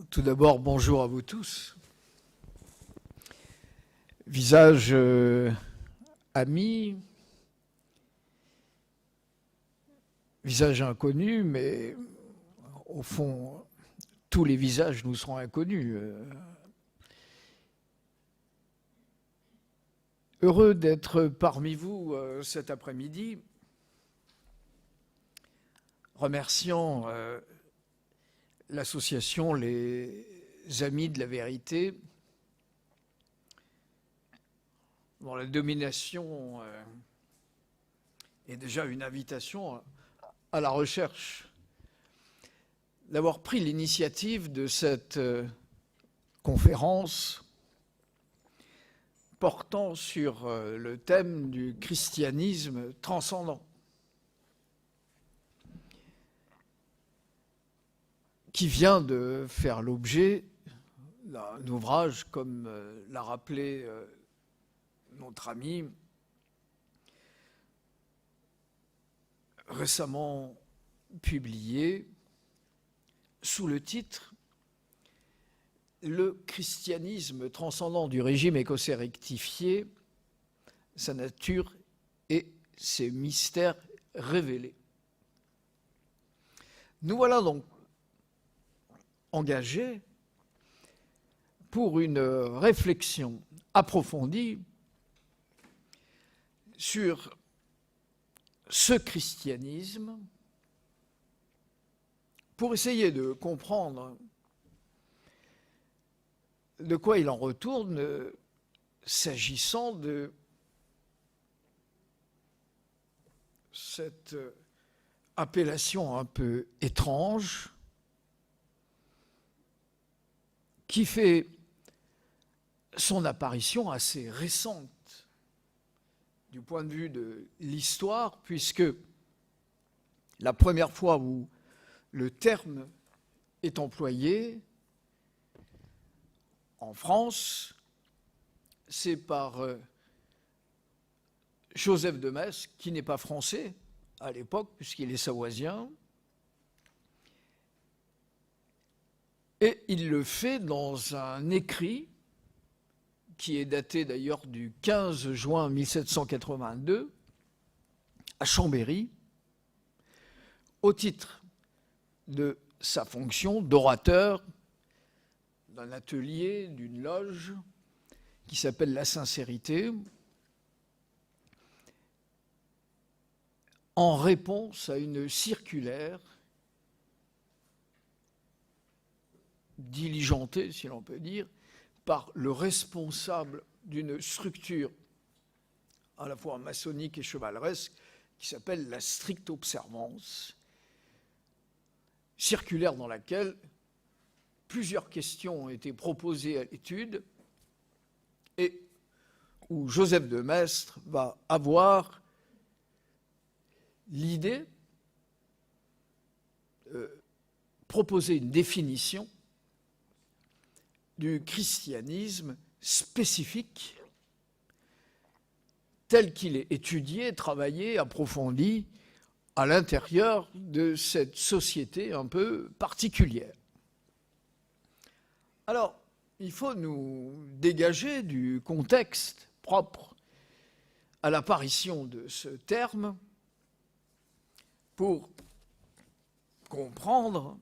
Tout d'abord, bonjour à vous tous. Visage ami, visage inconnu, mais au fond, tous les visages nous seront inconnus. Heureux d'être parmi vous cet après-midi, remerciant l'association Les Amis de la Vérité. Bon, la domination est déjà une invitation à la recherche. D'avoir pris l'initiative de cette conférence portant sur le thème du christianisme transcendant, qui vient de faire l'objet d'un ouvrage, comme l'a rappelé notre ami, récemment publié sous le titre « Le christianisme transcendant du régime écossais rectifié, sa nature et ses mystères révélés ». Nous voilà donc engagés pour une réflexion approfondie sur ce christianisme, pour essayer de comprendre de quoi il en retourne s'agissant de cette appellation un peu étrange qui fait son apparition assez récente du point de vue de l'histoire, puisque la première fois où le terme est employé en France, c'est par Joseph de Maistre, qui n'est pas français à l'époque, puisqu'il est savoisien, et il le fait dans un écrit qui est daté d'ailleurs du 15 juin 1782, à Chambéry, au titre de sa fonction d'orateur d'un atelier, d'une loge, qui s'appelle La Sincérité, en réponse à une circulaire diligentée, si l'on peut dire, par le responsable d'une structure à la fois maçonnique et chevaleresque qui s'appelle la Stricte Observance, circulaire dans laquelle plusieurs questions ont été proposées à l'étude et où Joseph de Maistre va avoir l'idée de proposer une définition du christianisme spécifique tel qu'il est étudié, travaillé, approfondi à l'intérieur de cette société un peu particulière. Alors, il faut nous dégager du contexte propre à l'apparition de ce terme pour comprendre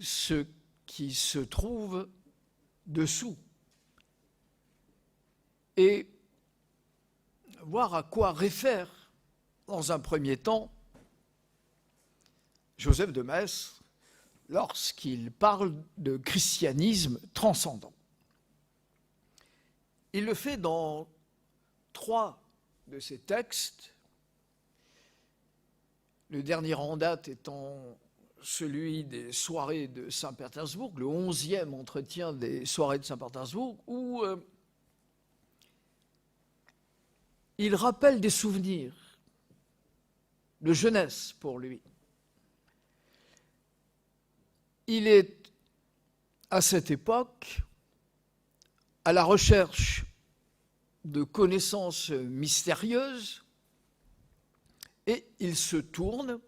ce qui se trouve dessous et voir à quoi réfère, dans un premier temps, Joseph de Maistre lorsqu'il parle de christianisme transcendant. Il le fait dans 3 de ses textes, le dernier en date étant celui des soirées de Saint-Pétersbourg, le 11e entretien des soirées de Saint-Pétersbourg, où il rappelle des souvenirs de jeunesse pour lui. Il est, à cette époque, à la recherche de connaissances mystérieuses et il se tourne,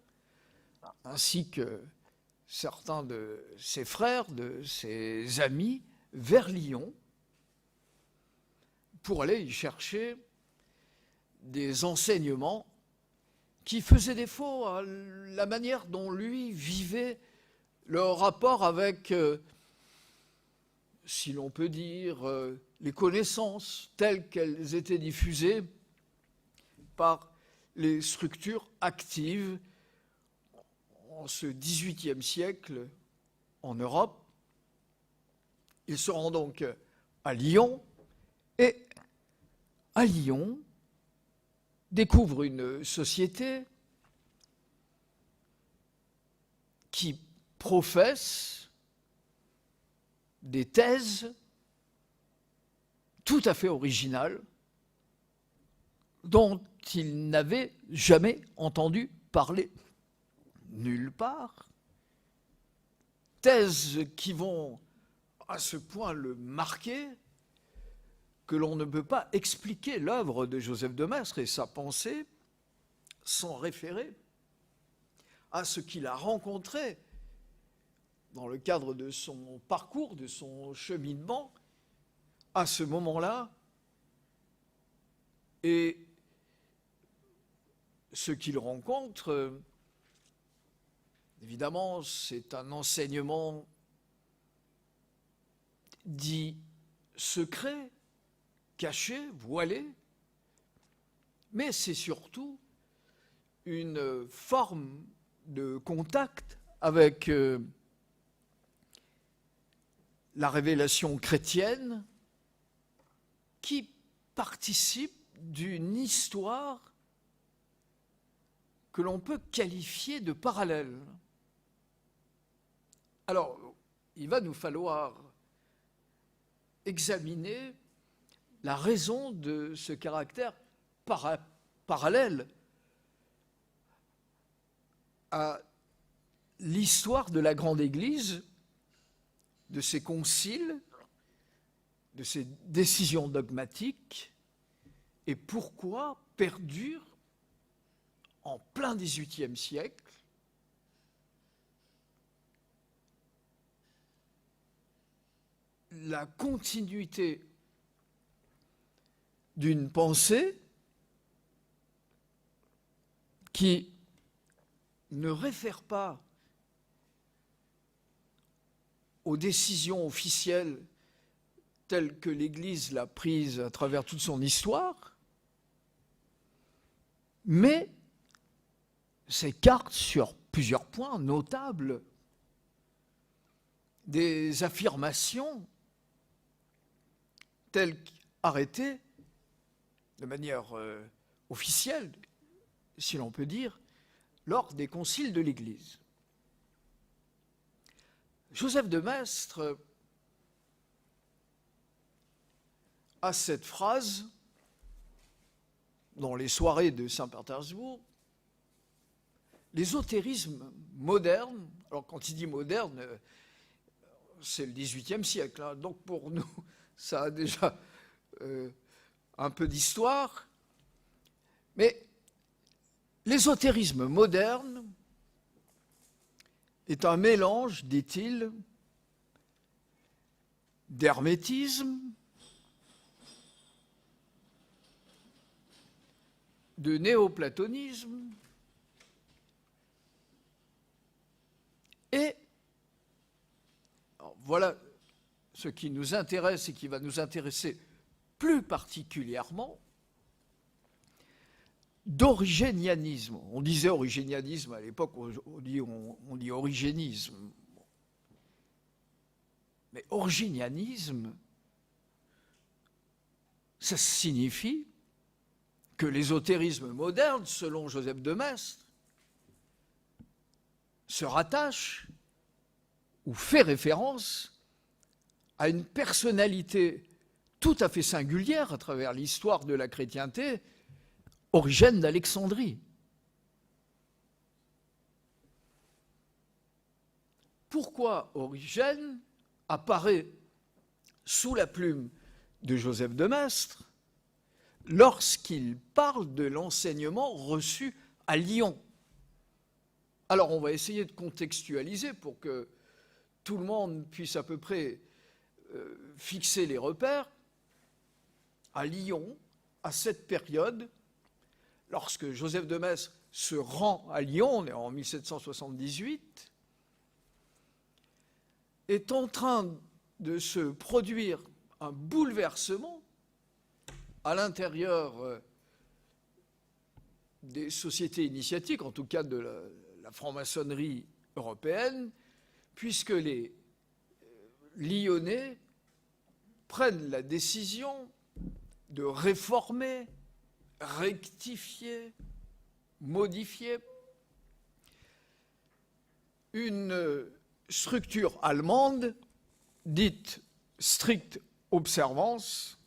ainsi que certains de ses frères, de ses amis, vers Lyon pour aller y chercher des enseignements qui faisaient défaut à la manière dont lui vivait le rapport avec, si l'on peut dire, les connaissances telles qu'elles étaient diffusées par les structures actives en ce XVIIIe siècle en Europe. Il se rend donc à Lyon et à Lyon découvre une société qui professe des thèses tout à fait originales dont il n'avait jamais entendu parler nulle part, thèses qui vont à ce point le marquer que l'on ne peut pas expliquer l'œuvre de Joseph de Maistre et sa pensée sans référer à ce qu'il a rencontré dans le cadre de son parcours, de son cheminement, à ce moment-là, et ce qu'il rencontre, évidemment, c'est un enseignement dit secret, caché, voilé, mais c'est surtout une forme de contact avec la révélation chrétienne qui participe d'une histoire que l'on peut qualifier de parallèle. Alors, il va nous falloir examiner la raison de ce caractère parallèle à l'histoire de la Grande Église, de ses conciles, de ses décisions dogmatiques, et pourquoi perdure en plein XVIIIe siècle la continuité d'une pensée qui ne réfère pas aux décisions officielles telles que l'Église l'a prise à travers toute son histoire, mais s'écarte sur plusieurs points notables des affirmations telles qu'arrêtées de manière officielle, si l'on peut dire, lors des conciles de l'Église. Joseph de Maistre a cette phrase dans les soirées de Saint-Pétersbourg: l'ésotérisme moderne, alors quand il dit moderne, c'est le XVIIIe siècle, hein, donc pour nous, ça a déjà un peu d'histoire, mais l'ésotérisme moderne est un mélange, dit-il, d'hermétisme, de néoplatonisme et voilà ce qui nous intéresse et qui va nous intéresser plus particulièrement, d'origénianisme. On disait origénianisme à l'époque, on dit origénisme. Mais origénianisme, ça signifie que l'ésotérisme moderne, selon Joseph de Maistre, se rattache ou fait référence à une personnalité tout à fait singulière à travers l'histoire de la chrétienté, Origène d'Alexandrie. Pourquoi Origène apparaît sous la plume de Joseph de Maistre lorsqu'il parle de l'enseignement reçu à Lyon? Alors on va essayer de contextualiser pour que tout le monde puisse à peu près fixer les repères. À Lyon, à cette période, lorsque Joseph de Maistre se rend à Lyon, on est en 1778, est en train de se produire un bouleversement à l'intérieur des sociétés initiatiques, en tout cas de la franc-maçonnerie européenne, puisque les Lyonnais prennent la décision de réformer, rectifier, modifier une structure allemande dite stricte observance,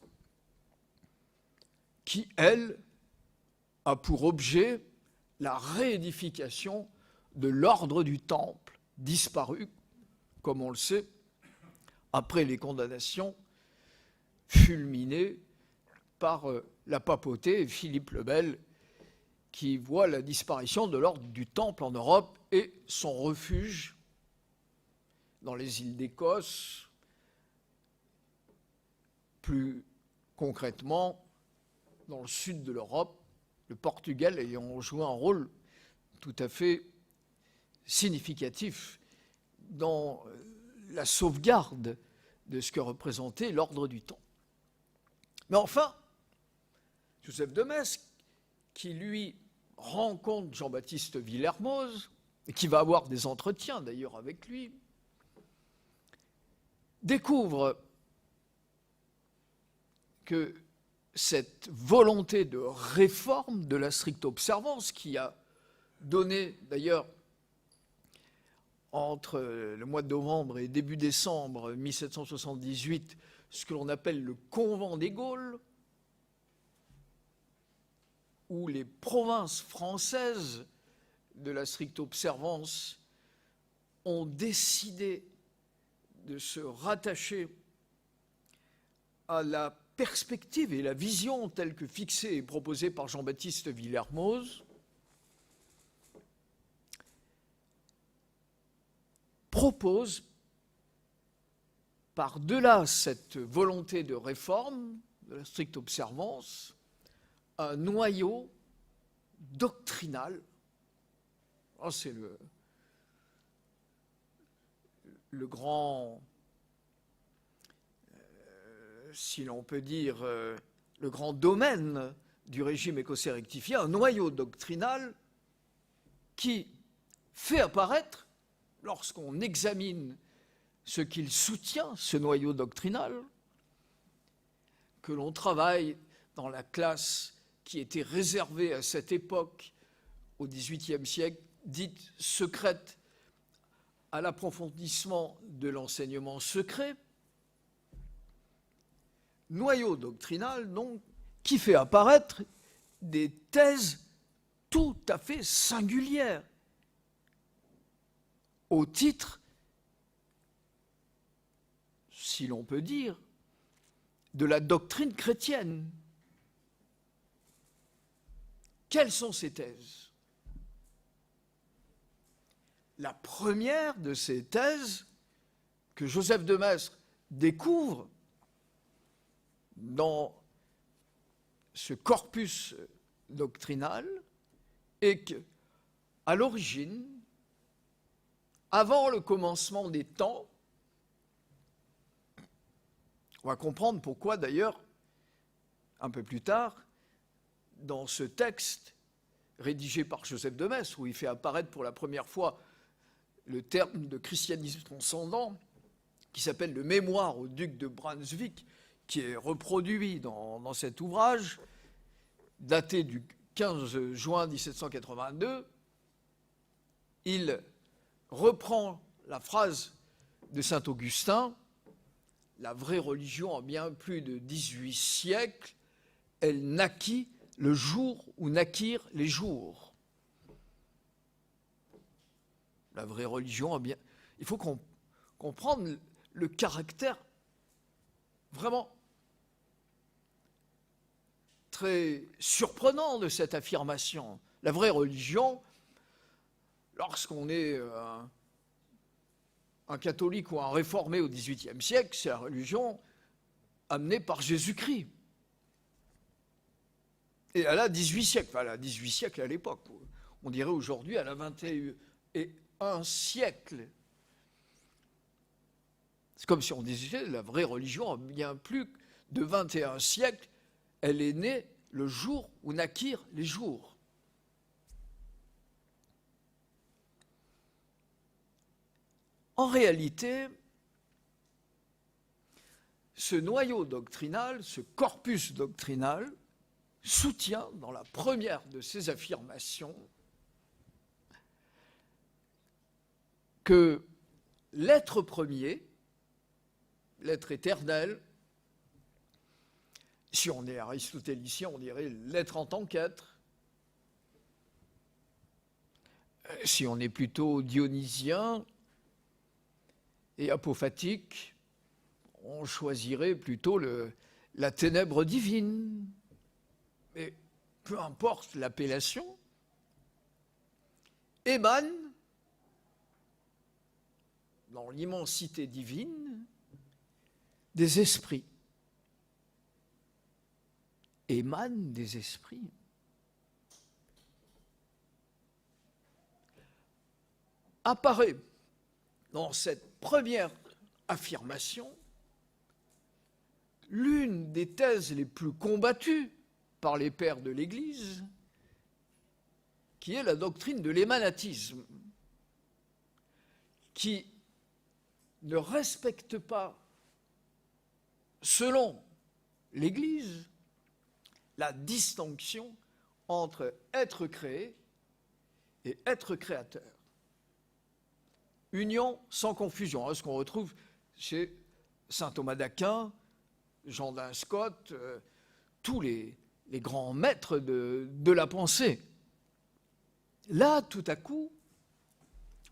qui, elle, a pour objet la réédification de l'ordre du Temple, disparu, comme on le sait, après les condamnations fulminées par la papauté et Philippe le Bel, qui voit la disparition de l'ordre du Temple en Europe et son refuge dans les îles d'Écosse, plus concrètement dans le sud de l'Europe, le Portugal ayant joué un rôle tout à fait significatif dans la sauvegarde de ce que représentait l'ordre du Temple. Mais enfin, Joseph de Maistre, qui lui rencontre Jean-Baptiste Villermoz, et qui va avoir des entretiens d'ailleurs avec lui, découvre que cette volonté de réforme de la stricte observance, qui a donné d'ailleurs entre le mois de novembre et début décembre 1778 ce que l'on appelle le Convent des Gaules, où les provinces françaises de la stricte observance ont décidé de se rattacher à la perspective et la vision telle que fixée et proposée par Jean-Baptiste Villermoz, propose, par-delà cette volonté de réforme de la stricte observance, un noyau doctrinal. C'est le grand, si l'on peut dire, le grand domaine du régime écossais rectifié, un noyau doctrinal qui fait apparaître, lorsqu'on examine ce qu'il soutient, ce noyau doctrinal, que l'on travaille dans la classe qui était réservée à cette époque, au XVIIIe siècle, dite secrète, à l'approfondissement de l'enseignement secret, noyau doctrinal, donc, qui fait apparaître des thèses tout à fait singulières, au titre, si l'on peut dire, de la doctrine chrétienne. Quelles sont ces thèses? La première de ces thèses que Joseph de Maistre découvre dans ce corpus doctrinal est qu'à l'origine, avant le commencement des temps, on va comprendre pourquoi d'ailleurs, un peu plus tard, dans ce texte rédigé par Joseph de Maistre, où il fait apparaître pour la première fois le terme de christianisme transcendant, qui s'appelle le Mémoire au duc de Brunswick, qui est reproduit dans cet ouvrage, daté du 15 juin 1782, il reprend la phrase de saint Augustin: la vraie religion a bien plus de 18 siècles, elle naquit le jour où naquirent les jours. La vraie religion a bien... Il faut comprendre le caractère vraiment très surprenant de cette affirmation. La vraie religion, lorsqu'on est un catholique ou un réformé au XVIIIe siècle, c'est la religion amenée par Jésus-Christ. Et elle a 18 siècles, enfin elle a 18 siècles à l'époque. On dirait aujourd'hui elle a 21 siècles. C'est comme si on disait la vraie religion a bien plus de 21 siècles. Elle est née le jour où naquirent les jours. En réalité, ce noyau doctrinal, ce corpus doctrinal, soutient dans la première de ses affirmations que l'être premier, l'être éternel, si on est aristotélicien, on dirait l'être en tant qu'être. Si on est plutôt dionysien et apophatique, on choisirait plutôt la ténèbre divine. Mais peu importe l'appellation, émane, dans l'immensité divine, des esprits. Émane des esprits. Apparaît dans cette première affirmation l'une des thèses les plus combattues par les pères de l'Église, qui est la doctrine de l'émanatisme, qui ne respecte pas, selon l'Église, la distinction entre être créé et être créateur. Union sans confusion, ce qu'on retrouve chez saint Thomas d'Aquin, Jean d'un Scott, tous les grands maîtres de la pensée. Là, tout à coup,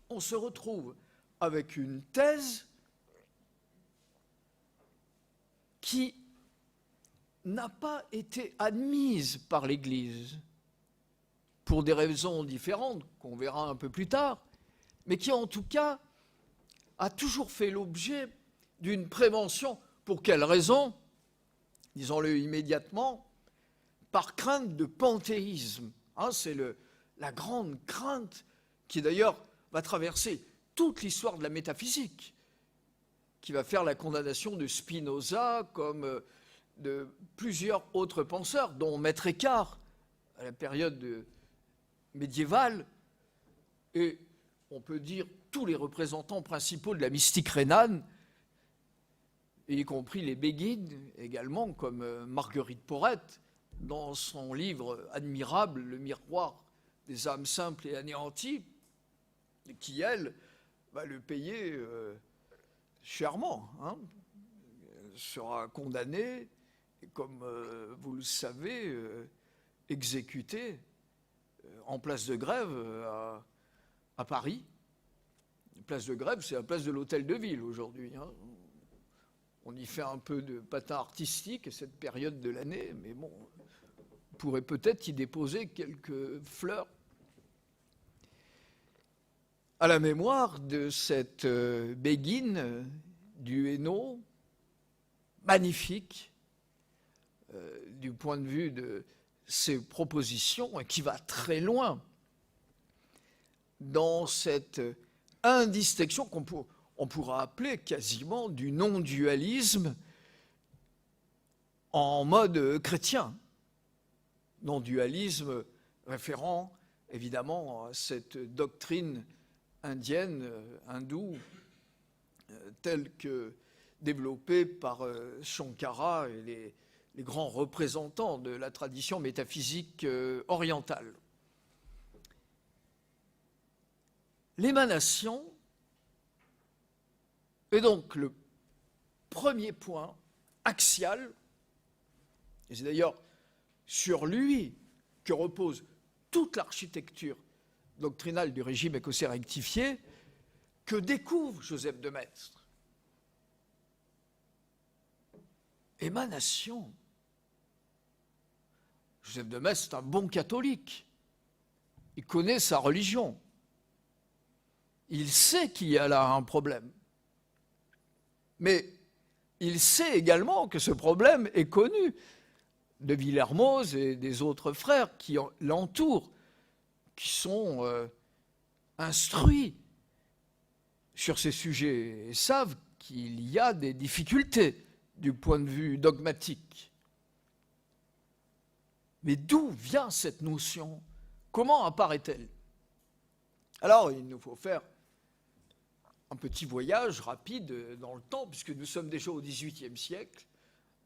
on se retrouve avec une thèse qui n'a pas été admise par l'Église, pour des raisons différentes, qu'on verra un peu plus tard, mais qui, en tout cas, a toujours fait l'objet d'une prévention. Pour quelle raison? Disons-le immédiatement, par crainte de panthéisme. C'est la grande crainte qui, d'ailleurs, va traverser toute l'histoire de la métaphysique, qui va faire la condamnation de Spinoza comme de plusieurs autres penseurs, dont Maître Écart, à la période médiévale, et on peut dire tous les représentants principaux de la mystique rhénane, y compris les béguines également, comme Marguerite Porrette, dans son livre admirable, Le miroir des âmes simples et anéanties, qui, elle, va le payer chèrement. Elle sera condamnée, et comme vous le savez, exécutée en place de Grève à Paris. Place de Grève, c'est la place de l'Hôtel de Ville aujourd'hui. On y fait un peu de patin artistique à cette période de l'année, mais bon, on pourrait peut-être y déposer quelques fleurs à la mémoire de cette béguine du Hainaut, magnifique du point de vue de ses propositions et qui va très loin dans cette indistinction qu'on pourra appeler quasiment du non-dualisme en mode chrétien. Non-dualisme référant évidemment à cette doctrine indienne, hindoue, telle que développée par Shankara et les grands représentants de la tradition métaphysique orientale. L'émanation est donc le premier point axial, et c'est d'ailleurs sur lui que repose toute l'architecture doctrinale du régime écossais rectifié, que découvre Joseph de Maistre. Émanation. Joseph de Maistre est un bon catholique. Il connaît sa religion. Il sait qu'il y a là un problème. Mais il sait également que ce problème est connu de Villermoz et des autres frères qui l'entourent, qui sont instruits sur ces sujets et savent qu'il y a des difficultés du point de vue dogmatique. Mais d'où vient cette notion? Comment apparaît-elle? Alors, il nous faut faire un petit voyage rapide dans le temps, puisque nous sommes déjà au XVIIIe siècle,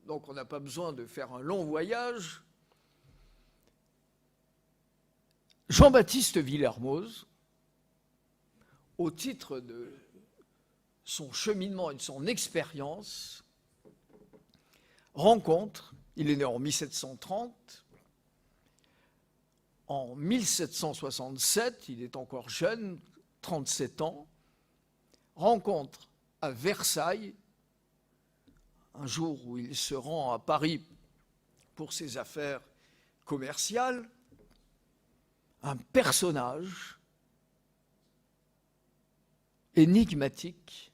donc on n'a pas besoin de faire un long voyage. Jean-Baptiste Villermoz, au titre de son cheminement et de son expérience, rencontre, il est né en 1730, en 1767, il est encore jeune, 37 ans, rencontre à Versailles, un jour où il se rend à Paris pour ses affaires commerciales, un personnage énigmatique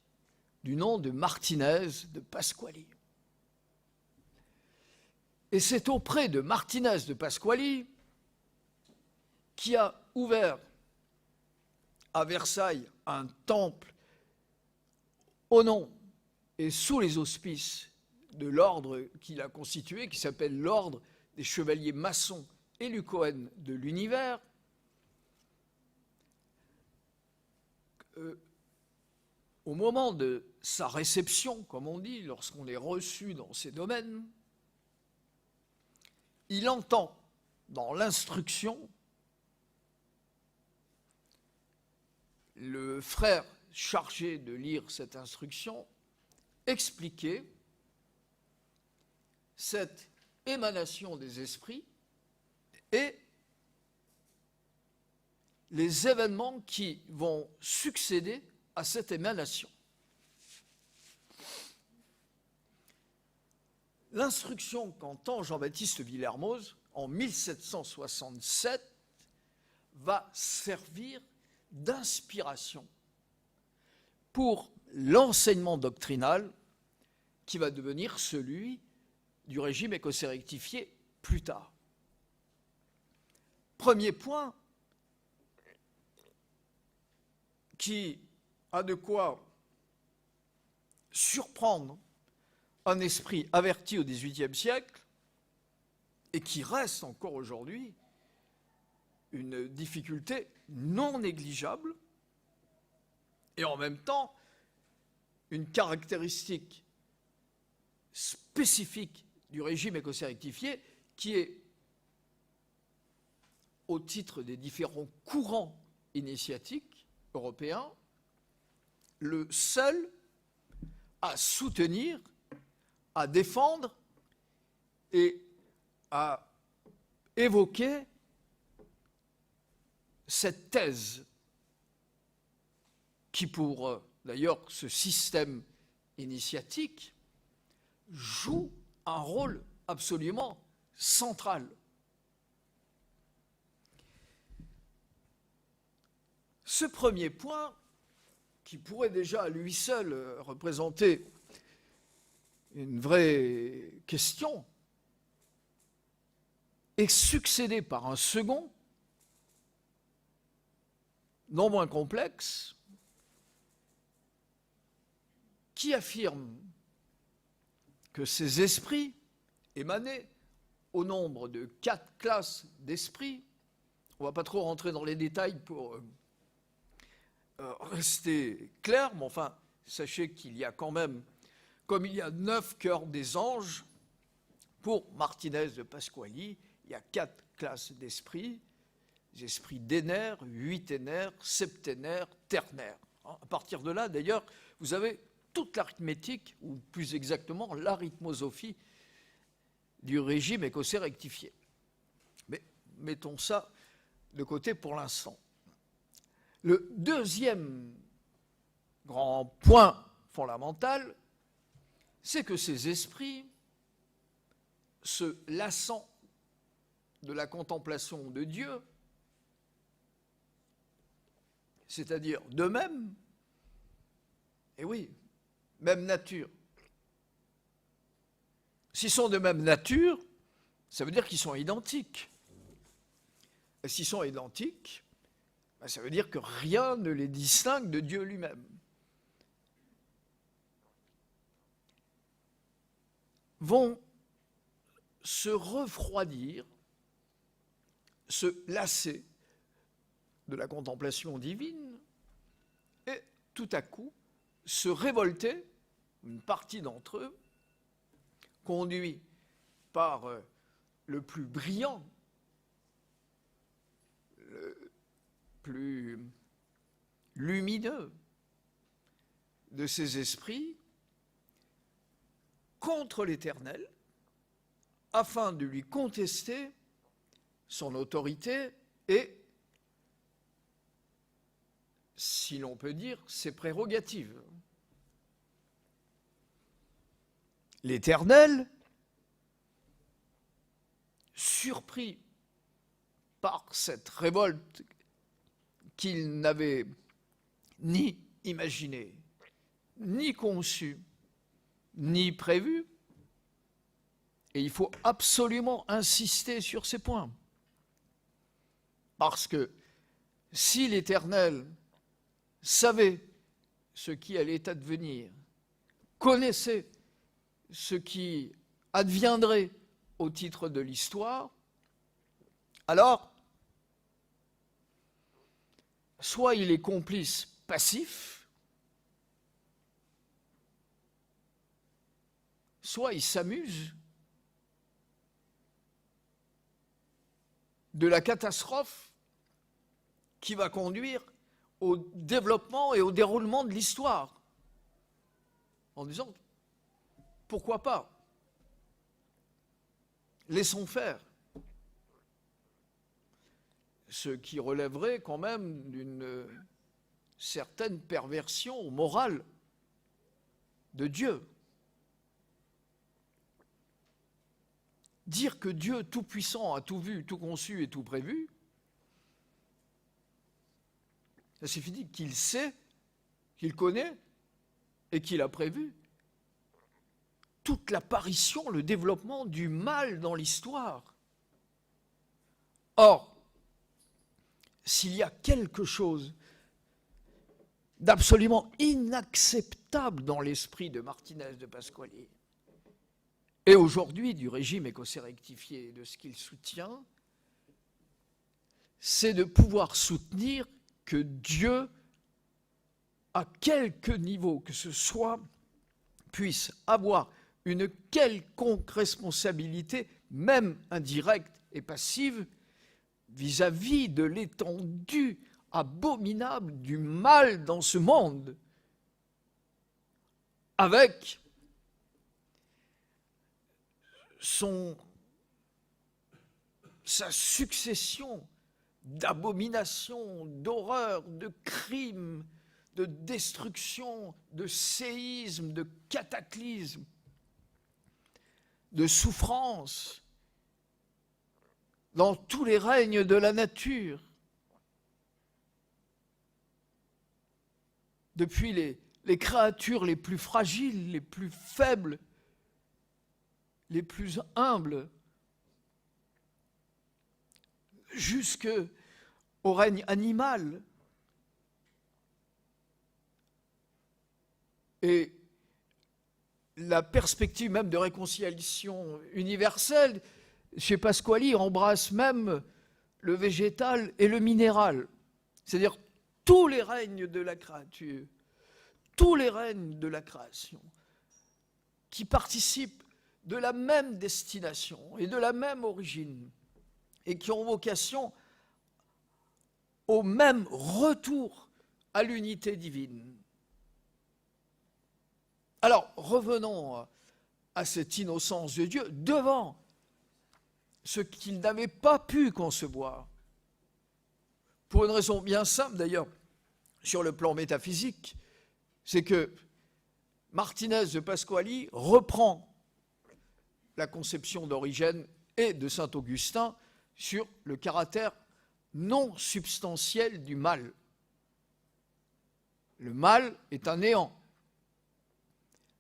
du nom de Martinez de Pasquali. Et c'est auprès de Martinez de Pasquali qui a ouvert à Versailles un temple au nom et sous les auspices de l'ordre qu'il a constitué, qui s'appelle l'ordre des chevaliers maçons et Lucoènes de l'univers. Au moment de sa réception, comme on dit, lorsqu'on est reçu dans ces domaines, il entend dans l'instruction le frère chargé de lire cette instruction expliquer cette émanation des esprits et les événements qui vont succéder à cette émanation. L'instruction qu'entend Jean-Baptiste Villermoz en 1767 va servir d'inspiration pour l'enseignement doctrinal qui va devenir celui du régime écossais rectifié plus tard. Premier point qui a de quoi surprendre un esprit averti au XVIIIe siècle et qui reste encore aujourd'hui une difficulté non négligeable et en même temps une caractéristique spécifique du régime écossais rectifié qui est, au titre des différents courants initiatiques européens, le seul à soutenir, à défendre et à évoquer cette thèse qui, pour d'ailleurs ce système initiatique, joue un rôle absolument central. Ce premier point, qui pourrait déjà à lui seul représenter une vraie question, est succédé par un second, non moins complexe, qui affirme que ces esprits émanés au nombre de 4 classes d'esprits, on ne va pas trop rentrer dans les détails pour rester clair, mais enfin, sachez qu'il y a quand même, comme il y a 9 cœurs des anges, pour Martinez de Pasquali, il y a 4 classes d'esprits, les esprits dénaires, huiténaires, septénaires, ternaires. À partir de là, d'ailleurs, vous avez toute l'arithmétique, ou plus exactement l'arithmosophie du régime écossais rectifié. Mais mettons ça de côté pour l'instant. Le deuxième grand point fondamental, c'est que ces esprits, se lassant de la contemplation de Dieu, c'est-à-dire de même, et oui, même nature. S'ils sont de même nature, ça veut dire qu'ils sont identiques. Et s'ils sont identiques, ça veut dire que rien ne les distingue de Dieu lui-même. Vont se refroidir, se lasser de la contemplation divine et tout à coup se révolter, une partie d'entre eux, conduits par le plus brillant, le plus lumineux de ces esprits, contre l'Éternel, afin de lui contester son autorité et, si l'on peut dire, ses prérogatives. L'Éternel, surpris par cette révolte qu'il n'avait ni imaginée, ni conçue, ni prévue, et il faut absolument insister sur ces points. Parce que si l'Éternel savait ce qui allait advenir, connaissait ce qui adviendrait au titre de l'histoire, alors, soit il est complice passif, soit il s'amuse de la catastrophe qui va conduire au développement et au déroulement de l'histoire, en disant pourquoi pas, laissons faire, ce qui relèverait quand même d'une certaine perversion morale de Dieu. Dire que Dieu tout-puissant a tout vu, tout conçu et tout prévu, ça signifie qu'il sait, qu'il connaît et qu'il a prévu toute l'apparition, le développement du mal dans l'histoire. Or, s'il y a quelque chose d'absolument inacceptable dans l'esprit de Martinez de Pasquali, et aujourd'hui du régime écossais rectifié et de ce qu'il soutient, c'est de pouvoir soutenir que Dieu, à quelque niveau que ce soit, puisse avoir une quelconque responsabilité, même indirecte et passive, vis-à-vis de l'étendue abominable du mal dans ce monde, avec sa succession d'abominations, d'horreurs, de crimes, de destruction, de séismes, de cataclysmes, de souffrances, dans tous les règnes de la nature, depuis les créatures les plus fragiles, les plus faibles, les plus humbles, jusqu'au règne animal. Et la perspective même de réconciliation universelle, chez Pasquali, embrasse même le végétal et le minéral. C'est-à-dire tous les règnes de la créature, tous les règnes de la création, qui participent de la même destination et de la même origine, et qui ont vocation au même retour à l'unité divine. Alors, revenons à cette innocence de Dieu devant ce qu'il n'avait pas pu concevoir. Pour une raison bien simple, d'ailleurs, sur le plan métaphysique, c'est que Martinez de Pasquali reprend la conception d'Origène et de saint Augustin sur le caractère non substantiel du mal. Le mal est un néant.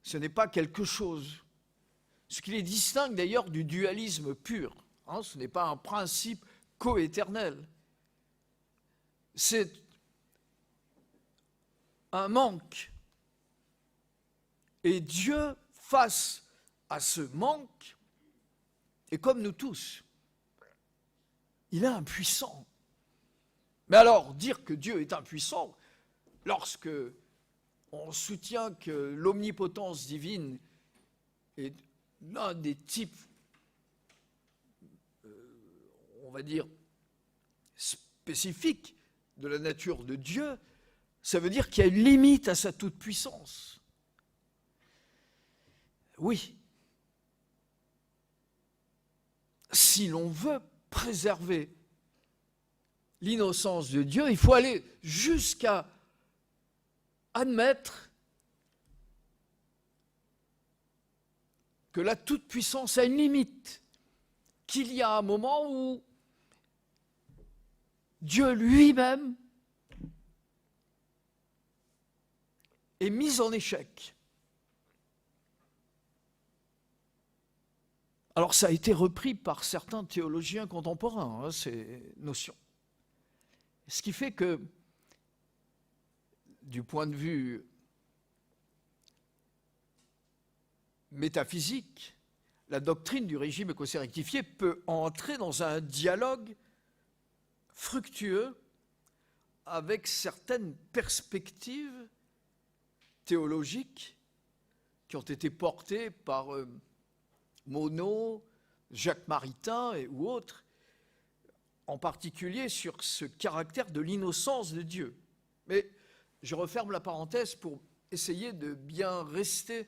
Ce n'est pas quelque chose. Ce qui les distingue d'ailleurs du dualisme pur. Ce n'est pas un principe coéternel. C'est un manque. Et Dieu, face à ce manque, est comme nous tous. Il est impuissant. Mais alors, dire que Dieu est impuissant, lorsque on soutient que l'omnipotence divine est l'un des types, on va dire, spécifiques de la nature de Dieu, ça veut dire qu'il y a une limite à sa toute-puissance. Oui. Si l'on veut préserver l'innocence de Dieu, il faut aller jusqu'à admettre que la toute-puissance a une limite, qu'il y a un moment où Dieu lui-même est mis en échec. Alors ça a été repris par certains théologiens contemporains, ces notions. Ce qui fait que, du point de vue métaphysique, la doctrine du régime écossais rectifié peut entrer dans un dialogue fructueux avec certaines perspectives théologiques qui ont été portées par Monod, Jacques Maritain ou autres, en particulier sur ce caractère de l'innocence de Dieu. Mais je referme la parenthèse pour essayer de bien rester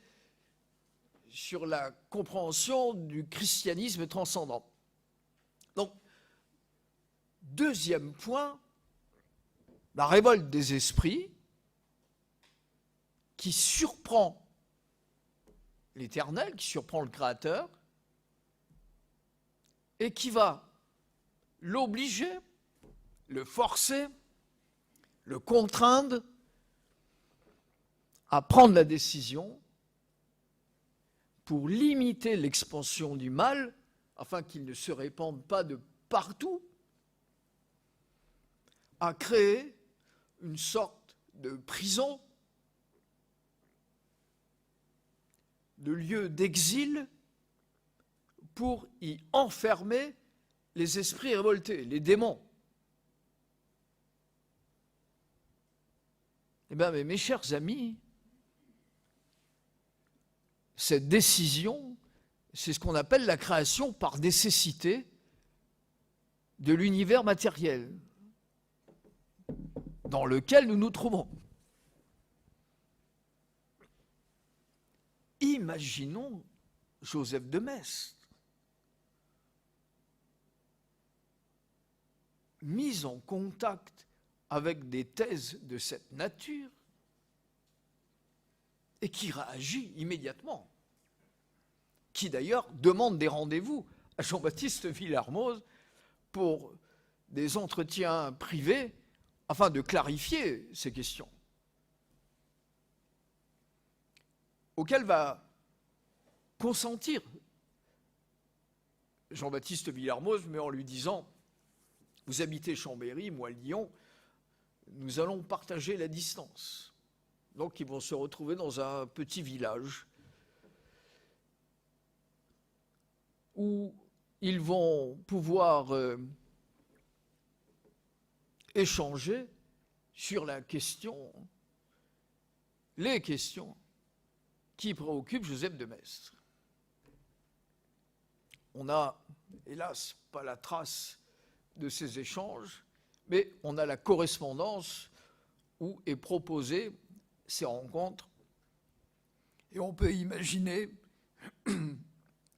sur la compréhension du christianisme transcendant. Donc, deuxième point, la révolte des esprits qui surprend l'Éternel, qui surprend le Créateur, et qui va l'obliger, le forcer, le contraindre à prendre la décision pour limiter l'expansion du mal, afin qu'il ne se répande pas de partout, à créer une sorte de prison, de lieu d'exil, pour y enfermer les esprits révoltés, les démons. Eh bien, mes chers amis, cette décision, c'est ce qu'on appelle la création par nécessité de l'univers matériel dans lequel nous nous trouvons. Imaginons Joseph de Maistre, mis en contact avec des thèses de cette nature et qui réagit immédiatement, qui d'ailleurs demande des rendez-vous à Jean-Baptiste Villermoz pour des entretiens privés afin de clarifier ces questions, auxquelles va consentir Jean-Baptiste Villermoz, mais en lui disant: vous habitez Chambéry, moi Lyon, nous allons partager la distance. Donc ils vont se retrouver dans un petit village où ils vont pouvoir échanger sur les questions qui préoccupent Joseph de Maistre. On n'a, hélas, pas la trace de ces échanges, mais on a la correspondance où est proposée ces rencontres. Et on peut imaginer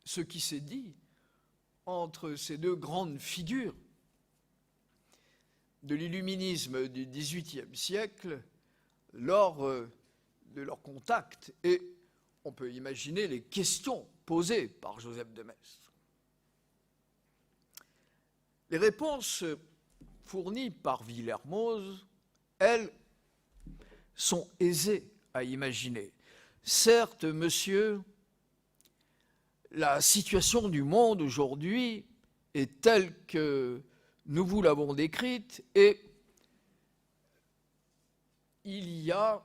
ce qui s'est dit entre ces deux grandes figures de l'illuminisme du XVIIIe siècle lors de leur contact. Et on peut imaginer les questions posées par Joseph de Maistre. Les réponses fournies par Villermoz, elles, sont aisés à imaginer. Certes, monsieur, la situation du monde aujourd'hui est telle que nous vous l'avons décrite et il y a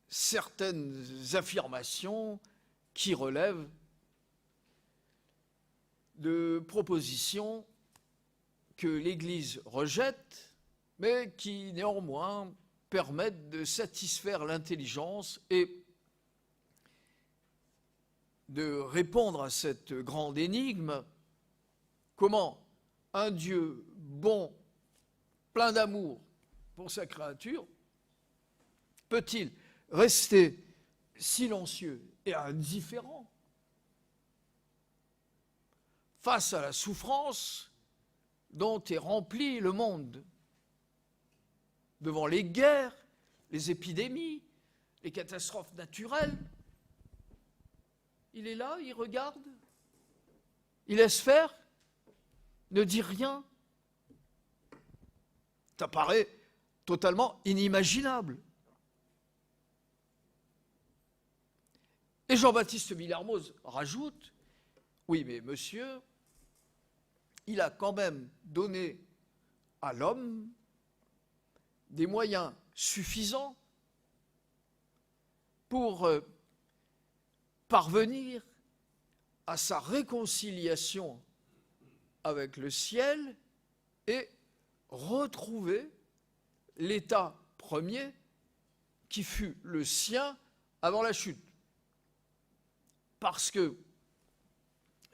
certaines affirmations qui relèvent de propositions que l'Église rejette, mais qui néanmoins permettent de satisfaire l'intelligence et de répondre à cette grande énigme. Comment un Dieu bon, plein d'amour pour sa créature, peut-il rester silencieux et indifférent face à la souffrance dont est rempli le monde, devant les guerres, les épidémies, les catastrophes naturelles? Il est là, il regarde, il laisse faire, ne dit rien. Ça paraît totalement inimaginable. Et Jean-Baptiste Villermoz rajoute, oui, mais monsieur, il a quand même donné à l'homme des moyens suffisants pour parvenir à sa réconciliation avec le ciel et retrouver l'état premier qui fut le sien avant la chute. Parce que,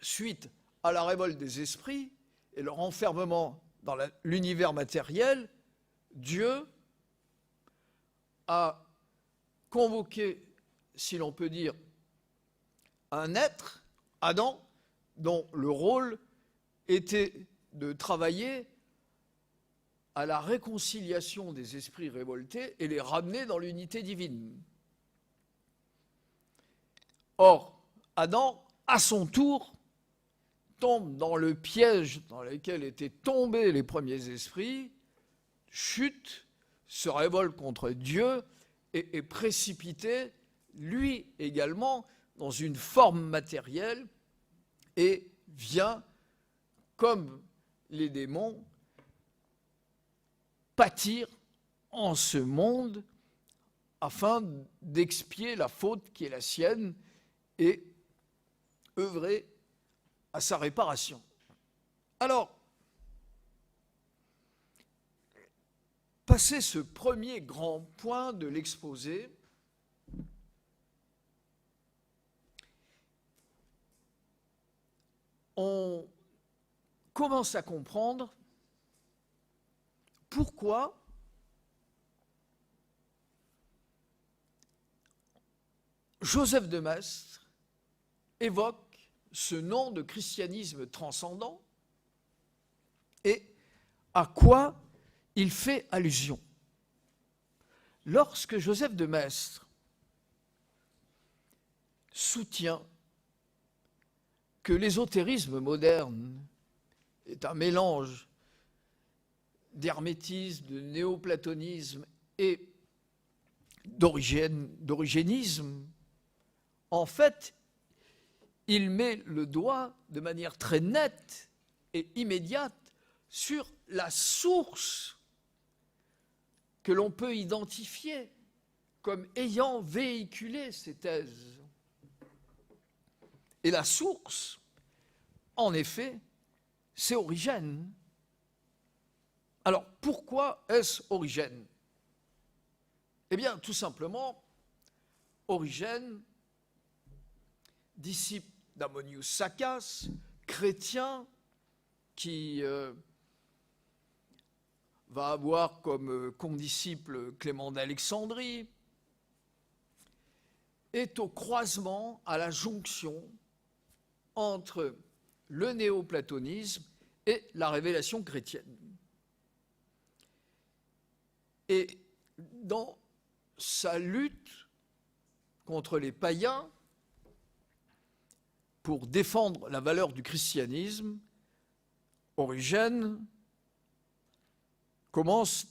suite à la révolte des esprits et leur enfermement dans l'univers matériel, Dieu a convoqué, si l'on peut dire, un être, Adam, dont le rôle était de travailler à la réconciliation des esprits révoltés et les ramener dans l'unité divine. Or, Adam, à son tour, tombe dans le piège dans lequel étaient tombés les premiers esprits, chute, se révolte contre Dieu et est précipité, lui également, dans une forme matérielle et vient, comme les démons, pâtir en ce monde afin d'expier la faute qui est la sienne et œuvrer à sa réparation. Alors, passé ce premier grand point de l'exposé, on commence à comprendre pourquoi Joseph de Maistre évoque ce nom de christianisme transcendant et à quoi il fait allusion. Lorsque Joseph de Maistre soutient que l'ésotérisme moderne est un mélange d'hermétisme, de néoplatonisme et d'origénisme, en fait, il met le doigt de manière très nette et immédiate sur la source que l'on peut identifier comme ayant véhiculé ces thèses. Et la source, en effet, c'est Origène. Alors, pourquoi est-ce Origène? Eh bien, tout simplement, Origène, disciple d'Ammonius Saccas, chrétien, qui va avoir comme condisciple Clément d'Alexandrie, est au croisement, à la jonction entre le néoplatonisme et la révélation chrétienne. Et dans sa lutte contre les païens, pour défendre la valeur du christianisme, Origène commence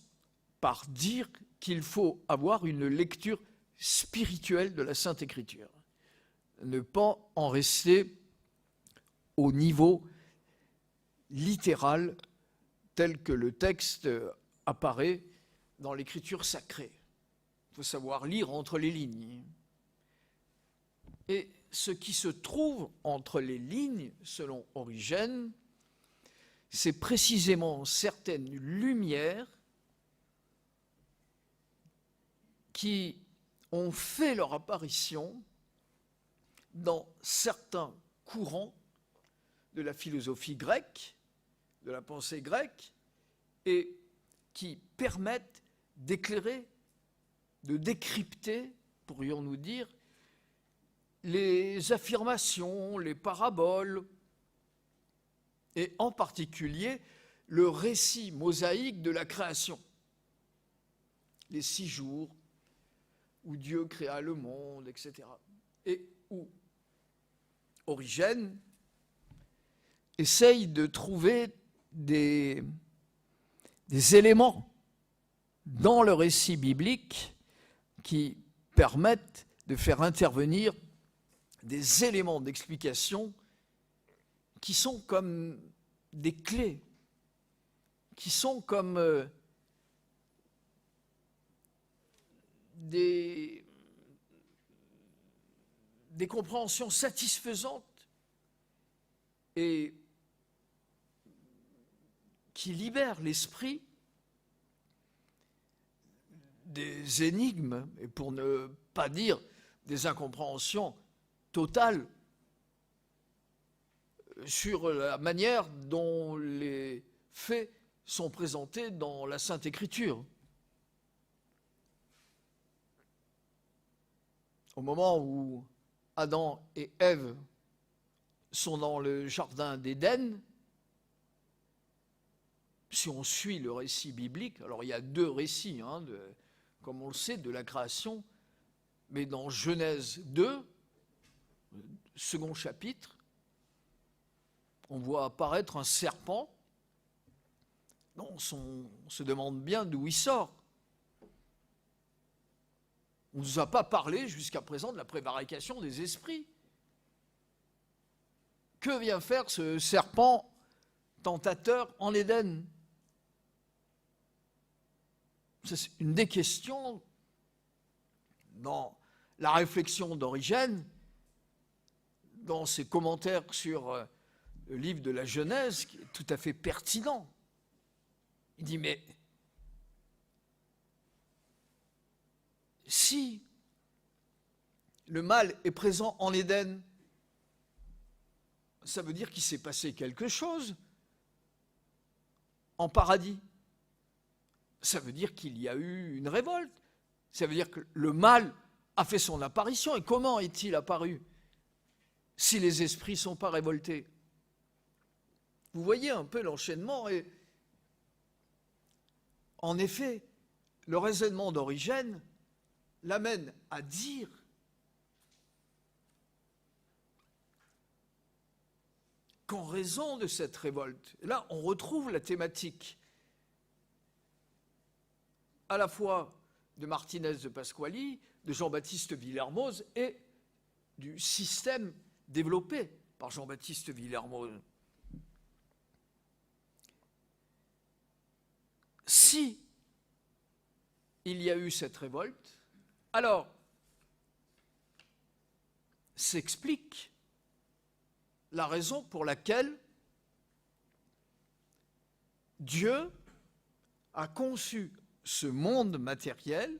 par dire qu'il faut avoir une lecture spirituelle de la Sainte Écriture. Ne pas en rester au niveau littéral tel que le texte apparaît dans l'Écriture sacrée. Il faut savoir lire entre les lignes. Et ce qui se trouve entre les lignes, selon Origène, c'est précisément certaines lumières qui ont fait leur apparition dans certains courants de la philosophie grecque, de la pensée grecque, et qui permettent d'éclairer, de décrypter, pourrions-nous dire, les affirmations, les paraboles, et en particulier le récit mosaïque de la création. Les 6 jours où Dieu créa le monde, etc. Et où Origène essaye de trouver des éléments dans le récit biblique qui permettent de faire intervenir des éléments d'explication qui sont comme des clés, qui sont comme des compréhensions satisfaisantes et qui libèrent l'esprit des énigmes, et pour ne pas dire des incompréhensions totales sur la manière dont les faits sont présentés dans la Sainte Écriture. Au moment où Adam et Ève sont dans le jardin d'Éden, si on suit le récit biblique, alors il y a 2 récits, comme on le sait, de la création, mais dans Genèse 2, second chapitre, on voit apparaître un serpent. Non, on se demande bien d'où il sort. On ne nous a pas parlé jusqu'à présent de la prévarication des esprits. Que vient faire ce serpent tentateur en Éden? C'est une des questions dans la réflexion d'Origène, dans ses commentaires sur le livre de la Genèse, qui est tout à fait pertinent. Il dit, mais si le mal est présent en Éden, ça veut dire qu'il s'est passé quelque chose en paradis. Ça veut dire qu'il y a eu une révolte. Ça veut dire que le mal a fait son apparition. Et comment est-il apparu si les esprits ne sont pas révoltés? Vous voyez un peu l'enchaînement. Et en effet, le raisonnement d'Origène l'amène à dire qu'en raison de cette révolte, et là on retrouve la thématique à la fois de Martinez de Pasquali, de Jean-Baptiste Villermoz et du système développé par Jean-Baptiste Villermoz. Si il y a eu cette révolte, alors s'explique la raison pour laquelle Dieu a conçu ce monde matériel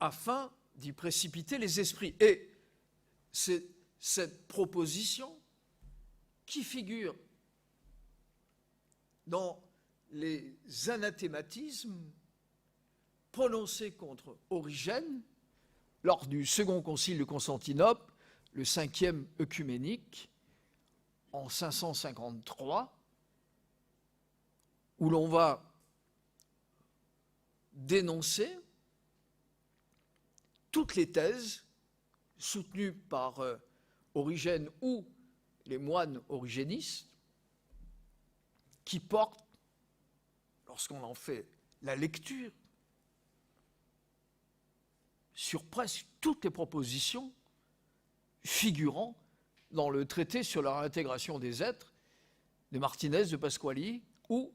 afin d'y précipiter les esprits. Et c'est cette proposition qui figure dans les anathématismes prononcés contre Origène lors du Second Concile de Constantinople, le 5e œcuménique, en 553, où l'on va dénoncer toutes les thèses soutenues par Origène ou les moines origénistes qui portent, lorsqu'on en fait la lecture sur presque toutes les propositions figurant dans le traité sur la réintégration des êtres de Martinez de Pasquali ou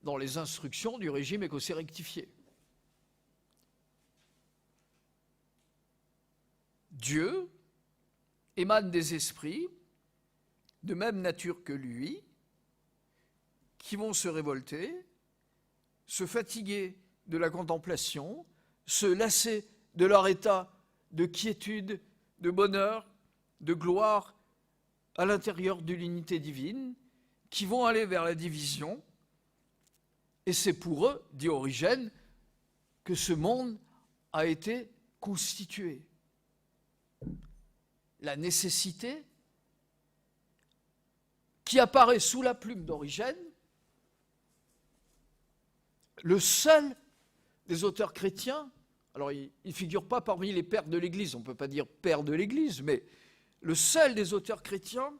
dans les instructions du régime écossais rectifié. Dieu émane des esprits de même nature que lui, qui vont se révolter, se fatiguer de la contemplation, se lasser de leur état de quiétude, de bonheur, de gloire à l'intérieur de l'unité divine, qui vont aller vers la division. Et c'est pour eux, dit Origène, que ce monde a été constitué. La nécessité qui apparaît sous la plume d'Origène, le seul des auteurs chrétiens, alors il ne figure pas parmi les pères de l'Église, on ne peut pas dire père de l'Église, mais le seul des auteurs chrétiens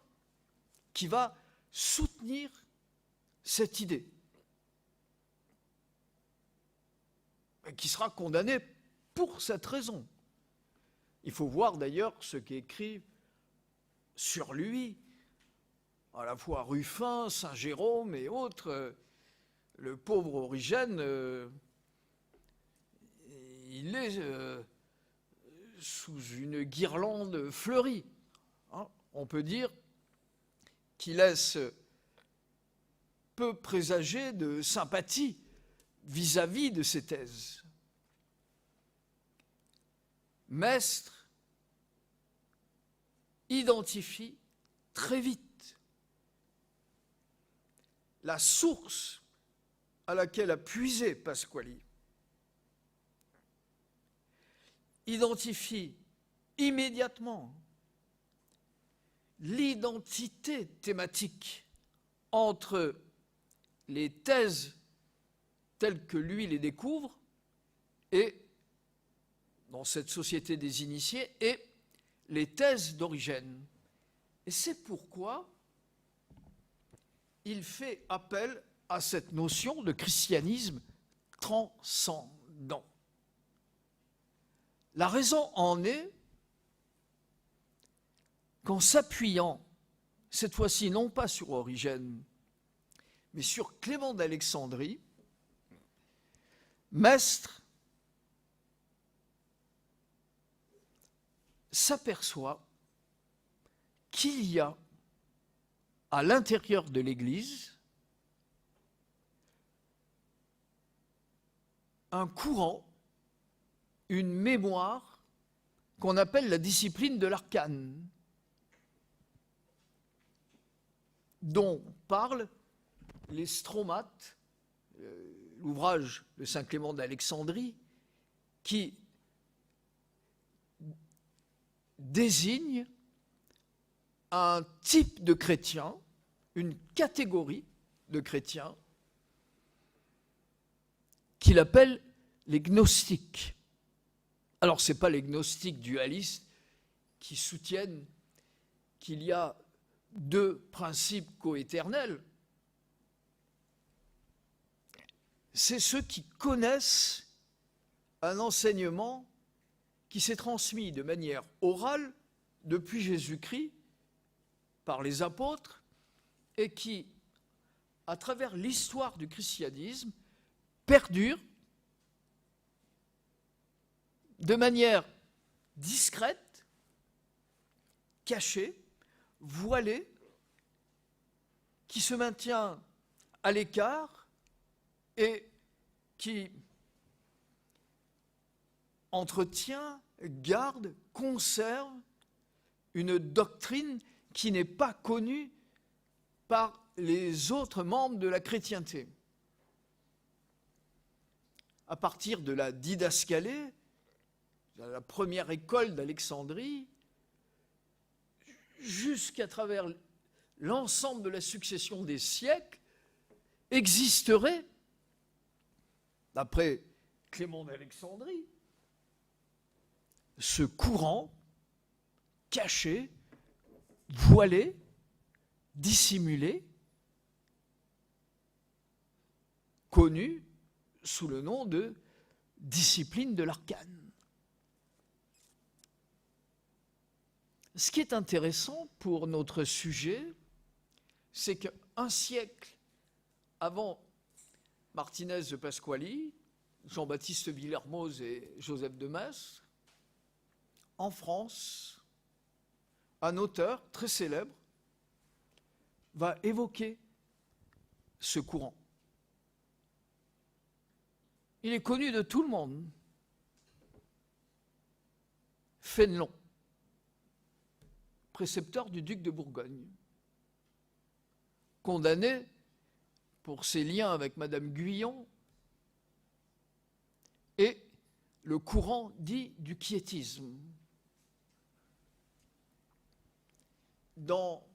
qui va soutenir cette idée, et qui sera condamné pour cette raison. Il faut voir d'ailleurs ce qu'écrit sur lui, à la fois Ruffin, Saint Jérôme et autres. Le pauvre Origène, il est sous une guirlande fleurie. Hein, on peut dire qu'il laisse peu présager de sympathie vis-à-vis de ces thèses. Maistre identifie très vite la source à laquelle a puisé Pasquali, identifie immédiatement l'identité thématique entre les thèses telles que lui les découvre et dans cette société des initiés et les thèses d'Origène. Et c'est pourquoi il fait appel à cette notion de christianisme transcendant. La raison en est qu'en s'appuyant, cette fois-ci non pas sur Origène, mais sur Clément d'Alexandrie, Maistre s'aperçoit qu'il y a à l'intérieur de l'Église un courant, une mémoire qu'on appelle la discipline de l'arcane, dont parlent les Stromates, l'ouvrage de Saint Clément d'Alexandrie, qui désigne un type de chrétien, une catégorie de chrétiens, qu'il appelle les gnostiques. Alors, ce n'est pas les gnostiques dualistes qui soutiennent qu'il y a deux principes coéternels. C'est ceux qui connaissent un enseignement qui s'est transmis de manière orale depuis Jésus-Christ par les apôtres et qui, à travers l'histoire du christianisme, perdure de manière discrète, cachée, voilée, qui se maintient à l'écart et qui entretient, garde, conserve une doctrine qui n'est pas connue par les autres membres de la chrétienté. À partir de la didascalée, la première école d'Alexandrie, jusqu'à travers l'ensemble de la succession des siècles, existerait, d'après Clément d'Alexandrie, ce courant caché, voilé, dissimulé, connu sous le nom de discipline de l'arcane. Ce qui est intéressant pour notre sujet, c'est qu'un siècle avant Martinez de Pasquali, Jean-Baptiste Villermoz et Joseph de Maistre, en France, un auteur très célèbre va évoquer ce courant. Il est connu de tout le monde. Fénelon, précepteur du duc de Bourgogne, condamné pour ses liens avec Madame Guyon et le courant dit du quiétisme. Dans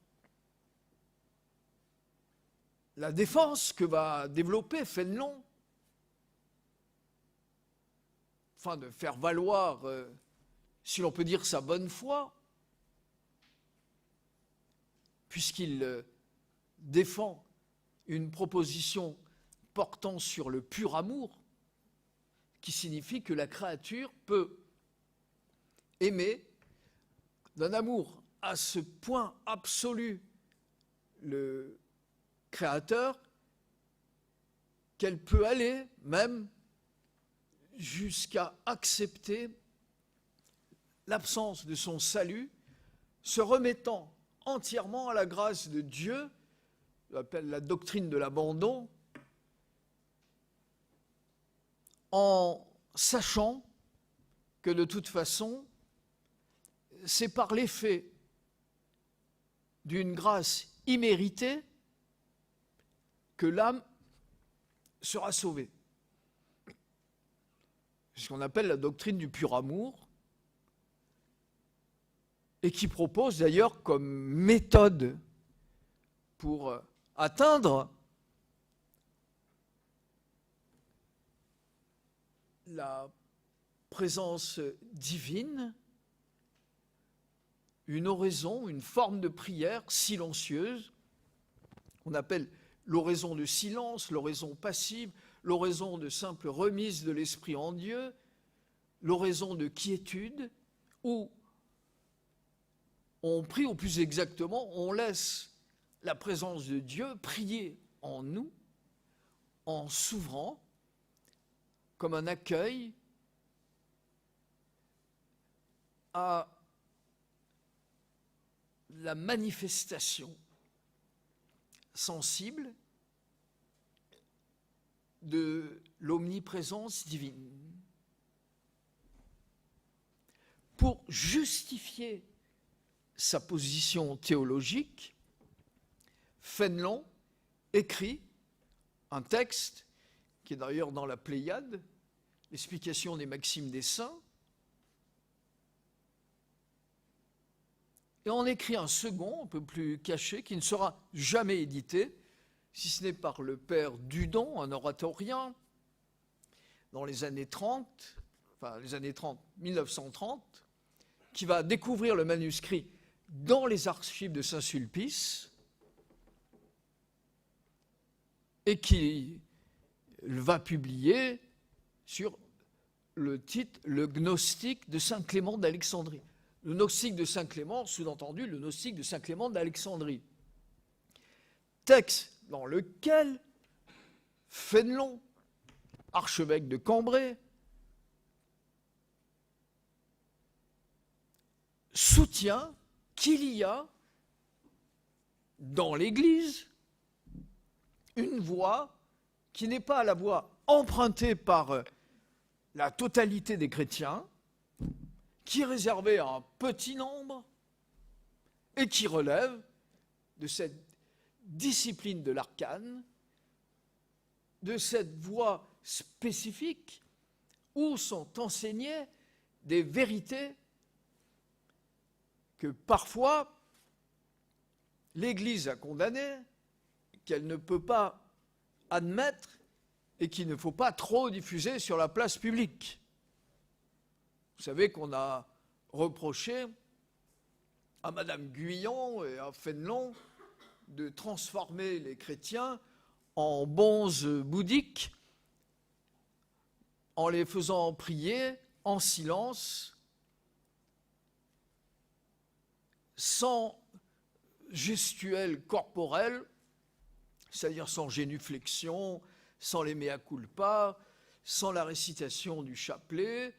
la défense que va développer Fénelon, afin de faire valoir, si l'on peut dire, sa bonne foi, puisqu'il défend une proposition portant sur le pur amour, qui signifie que la créature peut aimer d'un amour à ce point absolu le Créateur qu'elle peut aller même jusqu'à accepter l'absence de son salut, se remettant entièrement à la grâce de Dieu, on appelle la doctrine de l'abandon, en sachant que de toute façon, c'est par l'effet d'une grâce imméritée que l'âme sera sauvée. C'est ce qu'on appelle la doctrine du pur amour, et qui propose d'ailleurs comme méthode pour atteindre la présence divine, une oraison, une forme de prière silencieuse, qu'on appelle l'oraison de silence, l'oraison passive, l'oraison de simple remise de l'esprit en Dieu, l'oraison de quiétude, où on prie, ou plus exactement, on laisse la présence de Dieu prier en nous, en s'ouvrant comme un accueil à la manifestation sensible de l'omniprésence divine. Pour justifier sa position théologique, Fénelon écrit un texte qui est d'ailleurs dans la Pléiade, l'explication des maximes des saints, et on écrit un second, un peu plus caché, qui ne sera jamais édité, si ce n'est par le père Dudon, un oratorien, dans les années 30, enfin les années 30, 1930, qui va découvrir le manuscrit dans les archives de Saint-Sulpice et qui va publier sur le titre « Le gnostique de Saint Clément d'Alexandrie ». Le gnostique de Saint Clément, sous-entendu le gnostique de Saint Clément d'Alexandrie. Texte dans lequel Fénelon, archevêque de Cambrai, soutient qu'il y a dans l'Église une voie qui n'est pas la voie empruntée par la totalité des chrétiens, qui est réservée à un petit nombre et qui relève de cette discipline de l'arcane, de cette voie spécifique où sont enseignées des vérités que parfois l'Église a condamnées, qu'elle ne peut pas admettre et qu'il ne faut pas trop diffuser sur la place publique. Vous savez qu'on a reproché à Madame Guyon et à Fénelon de transformer les chrétiens en bonzes bouddhiques en les faisant prier en silence, sans gestuelle corporelle, c'est-à-dire sans génuflexion, sans les mea culpa, sans la récitation du chapelet,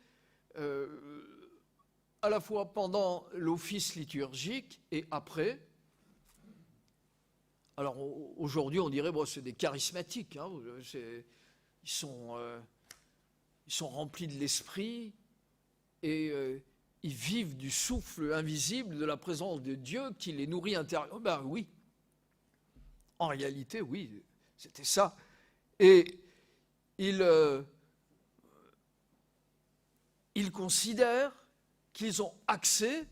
à la fois pendant l'office liturgique et après. Alors aujourd'hui, on dirait bon, c'est des charismatiques, hein, ils sont remplis de l'esprit et ils vivent du souffle invisible de la présence de Dieu qui les nourrit intérieurement. Ben oui, en réalité, oui, c'était ça. Et ils considèrent qu'ils ont accès,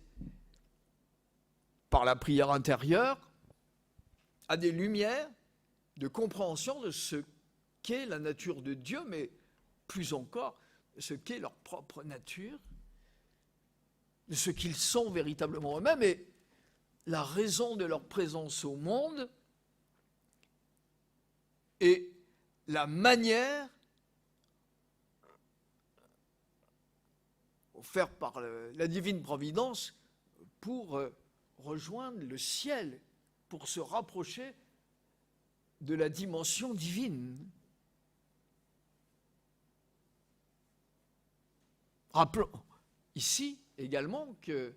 par la prière intérieure, à des lumières de compréhension de ce qu'est la nature de Dieu, mais plus encore, de ce qu'est leur propre nature, de ce qu'ils sont véritablement eux-mêmes, et la raison de leur présence au monde, et la manière offerte par la divine providence pour rejoindre le ciel, pour se rapprocher de la dimension divine. Rappelons ici également que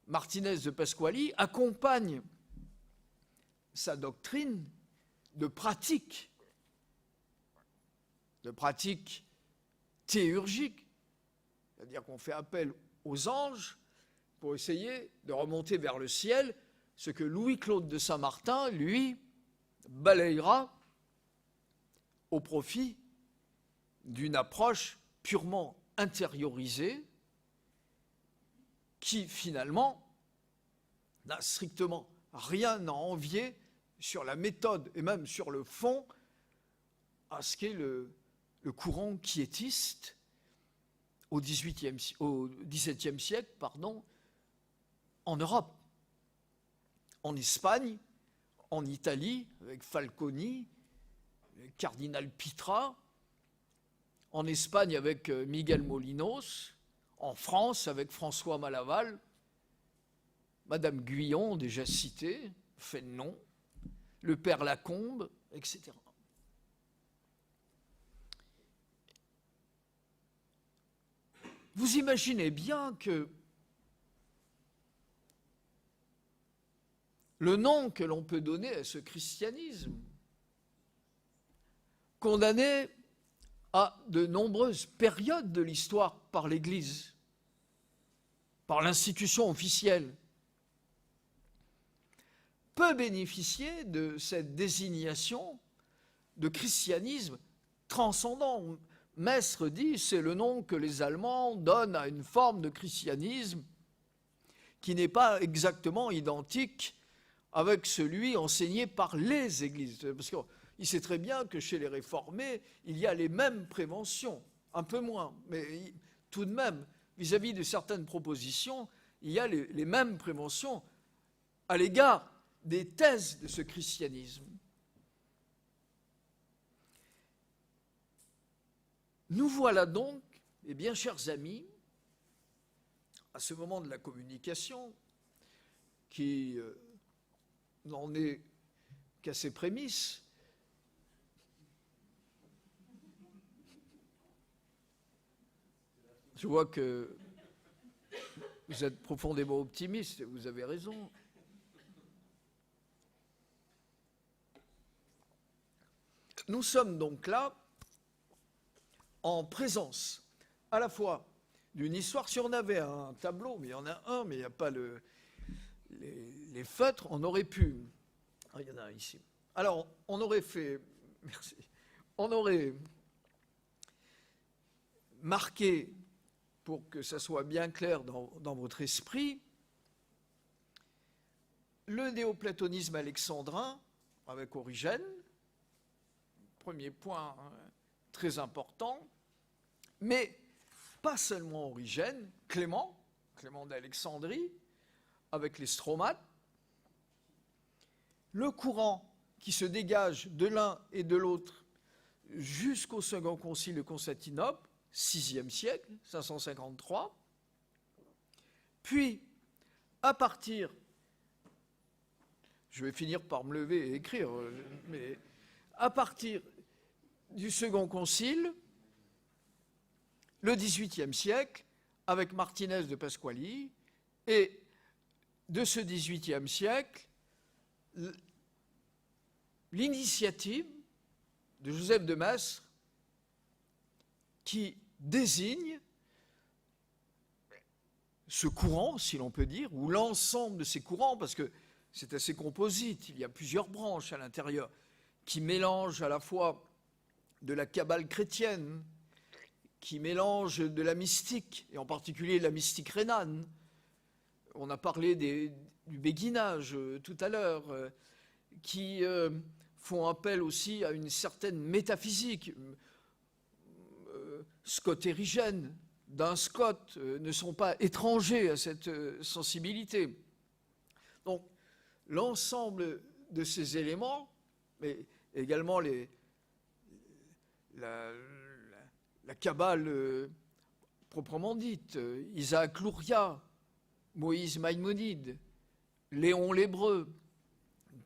Martinez de Pasquali accompagne sa doctrine de pratique théurgique, c'est-à-dire qu'on fait appel aux anges pour essayer de remonter vers le ciel, ce que Louis-Claude de Saint-Martin, lui, balayera au profit d'une approche purement intériorisée qui, finalement, n'a strictement rien à envier sur la méthode et même sur le fond à ce qu'est le courant quiétiste au XVIIe siècle, en Europe. En Espagne, en Italie, avec Falconi, le cardinal Pitra, en Espagne avec Miguel Molinos, en France avec François Malaval, Madame Guyon, déjà citée, Fénelon, le père Lacombe, etc. Vous imaginez bien que le nom que l'on peut donner à ce christianisme, condamné à de nombreuses périodes de l'histoire par l'Église, par l'institution officielle, peut bénéficier de cette désignation de christianisme transcendant. Maistre dit, c'est le nom que les Allemands donnent à une forme de christianisme qui n'est pas exactement identique avec celui enseigné par les églises. Parce qu'il sait très bien que chez les réformés, il y a les mêmes préventions, un peu moins, mais tout de même, vis-à-vis de certaines propositions, il y a les mêmes préventions à l'égard des thèses de ce christianisme. Nous voilà donc, eh bien, chers amis, à ce moment de la communication, qui n'en est qu'à ses prémices. Je vois que vous êtes profondément optimiste, et vous avez raison. Nous sommes donc là en présence à la fois d'une histoire. Si on avait un tableau, mais il y en a un, mais il n'y a pas les feutres, on aurait pu... Ah, il y en a un ici. Alors, on aurait fait... Merci. On aurait marqué, pour que ça soit bien clair dans votre esprit, le néoplatonisme alexandrin avec Origène, premier point très important, mais pas seulement Origène, Clément d'Alexandrie, avec les stromates, le courant qui se dégage de l'un et de l'autre jusqu'au Second Concile de Constantinople, VIe siècle, 553. Puis, à partir, je vais finir par me lever et écrire, mais à partir du Second Concile, le XVIIIe siècle, avec Martinez de Pasquali, et de ce XVIIIe siècle, l'initiative de Joseph de Maistre qui désigne ce courant, si l'on peut dire, ou l'ensemble de ces courants, parce que c'est assez composite, il y a plusieurs branches à l'intérieur, qui mélangent à la fois de la Kabbale chrétienne, qui mélangent de la mystique, et en particulier la mystique rhénane. On a parlé du béguinage tout à l'heure, qui font appel aussi à une certaine métaphysique scotérigène, d'un Scott, ne sont pas étrangers à cette sensibilité. Donc, l'ensemble de ces éléments, mais également la Kabbale proprement dite, Isaac Luria, Moïse Maïmonide, Léon l'Hébreu,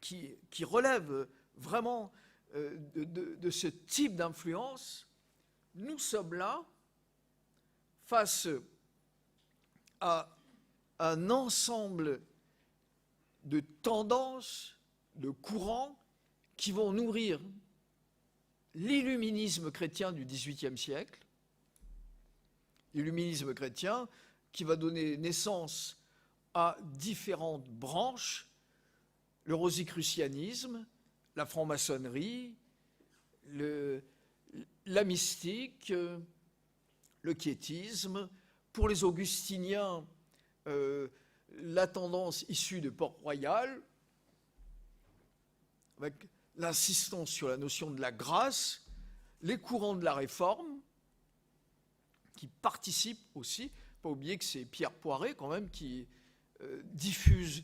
qui relèvent vraiment de ce type d'influence, nous sommes là face à un ensemble de tendances, de courants qui vont nourrir l'illuminisme chrétien du XVIIIe siècle, l'illuminisme chrétien qui va donner naissance à différentes branches, le rosicrucianisme, la franc-maçonnerie, la mystique, le quiétisme. Pour les augustiniens, la tendance issue de Port-Royal, avec l'insistance sur la notion de la grâce, les courants de la Réforme, qui participent aussi. Il ne faut pas oublier que c'est Pierre Poiret, quand même, qui diffuse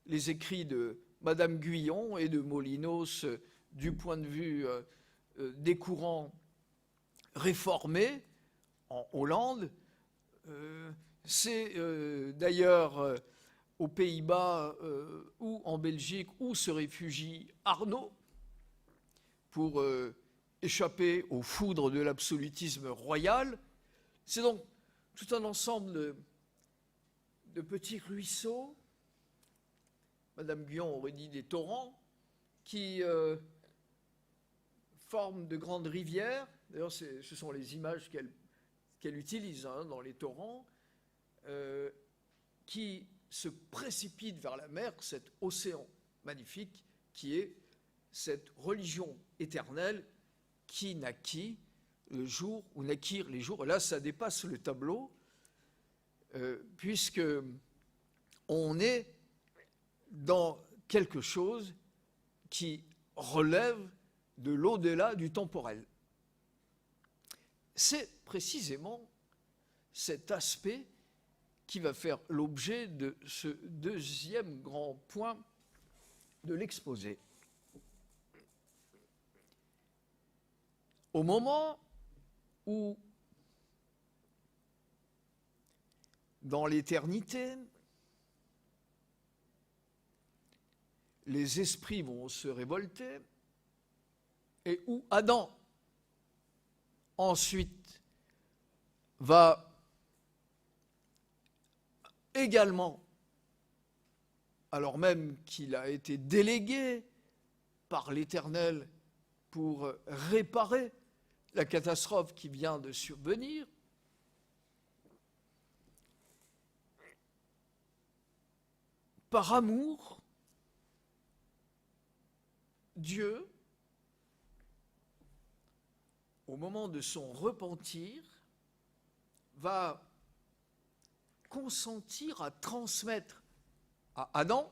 les écrits de Madame Guyon et de Molinos du point de vue des courants réformés en Hollande. C'est d'ailleurs aux Pays-Bas ou en Belgique où se réfugie Arnaud pour échapper aux foudres de l'absolutisme royal. C'est donc tout un ensemble de petits ruisseaux, Madame Guyon aurait dit des torrents, qui forment de grandes rivières. D'ailleurs, ce sont les images qu'elle utilise dans les torrents, qui se précipitent vers la mer, cet océan magnifique qui est cette religion éternelle qui naquit le jour où naquirent les jours. Et là, ça dépasse le tableau, puisque on est dans quelque chose qui relève de l'au-delà du temporel. C'est précisément cet aspect qui va faire l'objet de ce deuxième grand point de l'exposé. Au moment où, dans l'éternité, les esprits vont se révolter, et où Adam, ensuite, va également, alors même qu'il a été délégué par l'Éternel pour réparer la catastrophe qui vient de survenir, par amour, Dieu, au moment de son repentir, va consentir à transmettre à Adam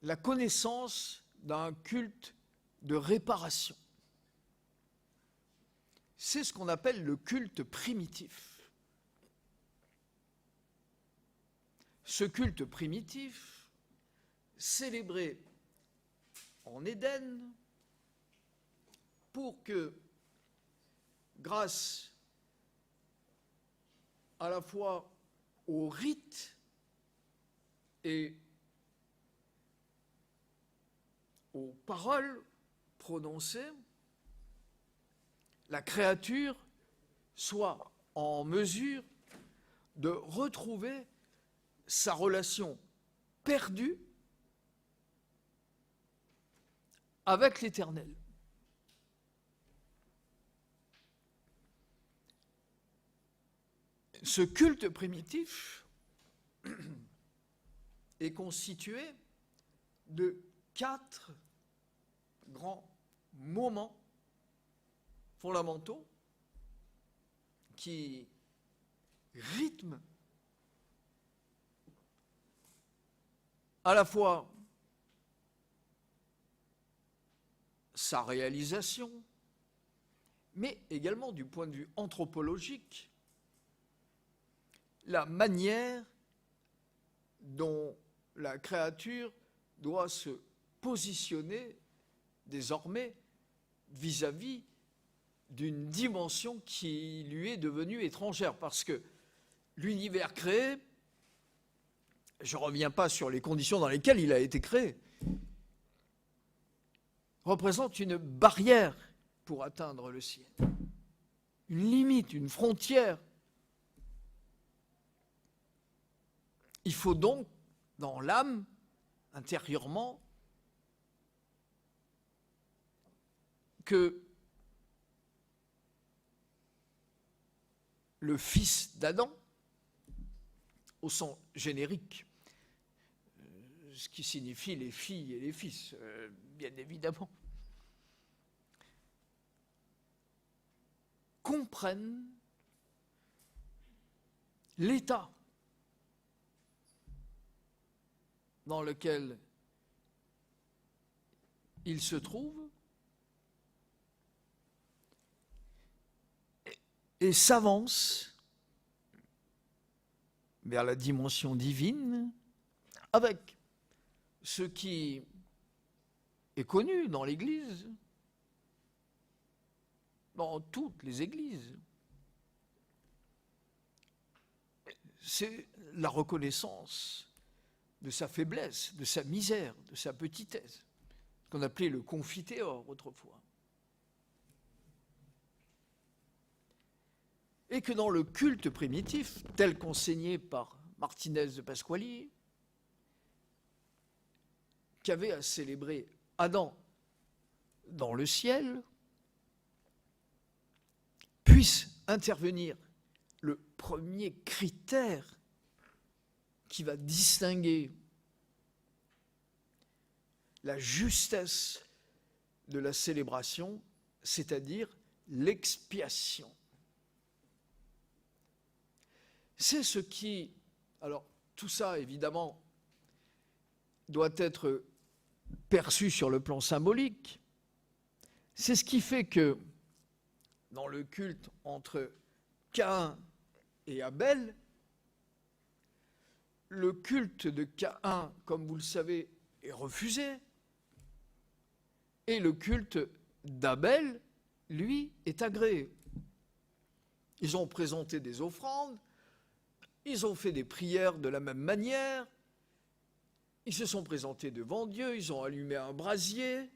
la connaissance d'un culte de réparation. C'est ce qu'on appelle le culte primitif. Ce culte primitif, célébré en Éden, pour que, grâce à la fois au rite et aux paroles prononcées, la créature soit en mesure de retrouver sa relation perdue avec l'Éternel. Ce culte primitif est constitué de 4 grands moments fondamentaux qui rythment à la fois sa réalisation, mais également du point de vue anthropologique, la manière dont la créature doit se positionner désormais vis-à-vis d'une dimension qui lui est devenue étrangère, parce que l'univers créé, je ne reviens pas sur les conditions dans lesquelles il a été créé, représente une barrière pour atteindre le ciel, une limite, une frontière. Il faut donc, dans l'âme, intérieurement, que le fils d'Adam, au sens générique, ce qui signifie les filles et les fils, bien évidemment, comprennent l'état dans lequel il se trouve et s'avance vers la dimension divine avec ce qui est connu dans l'Église, dans toutes les églises. C'est la reconnaissance de sa faiblesse, de sa misère, de sa petitesse, ce qu'on appelait le confiteor autrefois. Et que dans le culte primitif, tel qu'enseigné par Martinez de Pasquali, qui avait à célébrer Adam dans le ciel, puisse intervenir le premier critère qui va distinguer la justesse de la célébration, c'est-à-dire l'expiation. C'est ce qui, alors tout ça évidemment doit être perçu sur le plan symbolique, c'est ce qui fait que dans le culte entre Caïn et Abel, le culte de Caïn, comme vous le savez, est refusé, et le culte d'Abel, lui, est agréé. Ils ont présenté des offrandes, ils ont fait des prières de la même manière, ils se sont présentés devant Dieu, ils ont allumé un brasier,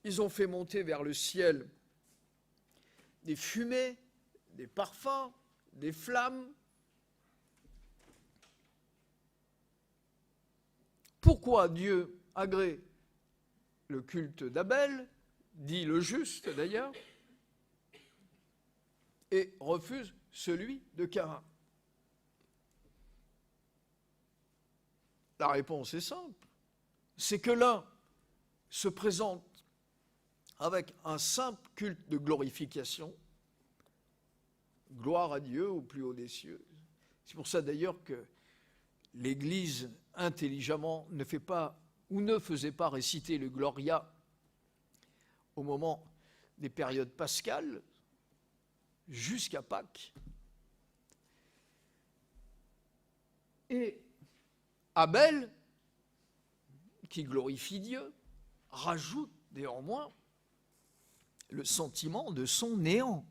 ils ont fait monter vers le ciel des fumées, des parfums, des flammes. Pourquoi Dieu agrée le culte d'Abel, dit le juste d'ailleurs, et refuse celui de Caïn? La réponse est simple, c'est que l'un se présente avec un simple culte de glorification, gloire à Dieu au plus haut des cieux. C'est pour ça d'ailleurs que l'Église intelligemment ne fait pas ou ne faisait pas réciter le Gloria au moment des périodes pascales jusqu'à Pâques. Et Abel, qui glorifie Dieu, rajoute néanmoins le sentiment de son néant,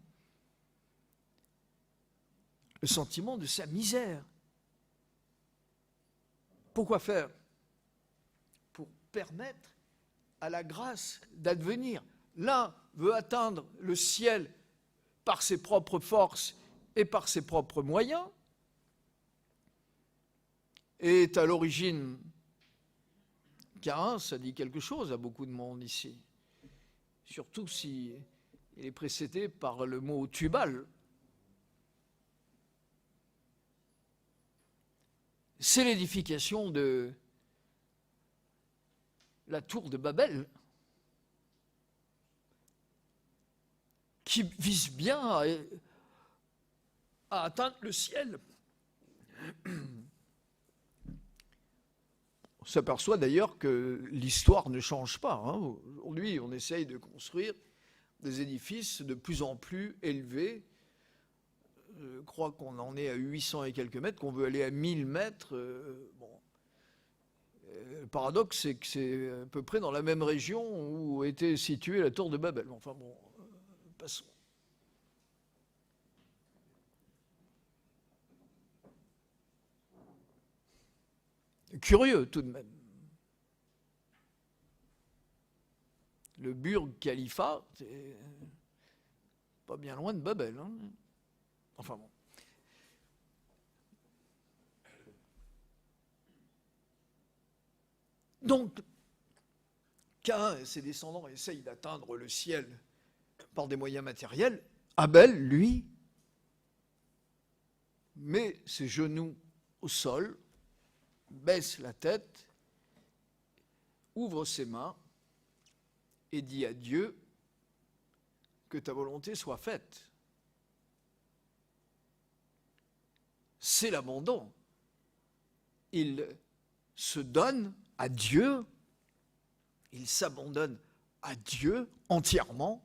le sentiment de sa misère. Pourquoi faire? Pour permettre à la grâce d'advenir. L'un veut atteindre le ciel par ses propres forces et par ses propres moyens, et est à l'origine, Caïn, ça dit quelque chose à beaucoup de monde ici, surtout si il est précédé par le mot Tubal. C'est l'édification de la tour de Babel, qui vise bien à atteindre le ciel. On s'aperçoit d'ailleurs que l'histoire ne change pas. Aujourd'hui, on essaye de construire des édifices de plus en plus élevés. Je crois qu'on en est à 800 et quelques mètres, qu'on veut aller à 1000 mètres. Le paradoxe, c'est que c'est à peu près dans la même région où était située la tour de Babel. Enfin bon, passons. Curieux tout de même. Le Burj Khalifa, c'est pas bien loin de Babel. Enfin bon. Donc, Caïn et ses descendants essayent d'atteindre le ciel par des moyens matériels. Abel, lui, met ses genoux au sol, baisse la tête, ouvre ses mains et dit à Dieu que ta volonté soit faite. C'est l'abandon. Il se donne à Dieu, il s'abandonne à Dieu entièrement,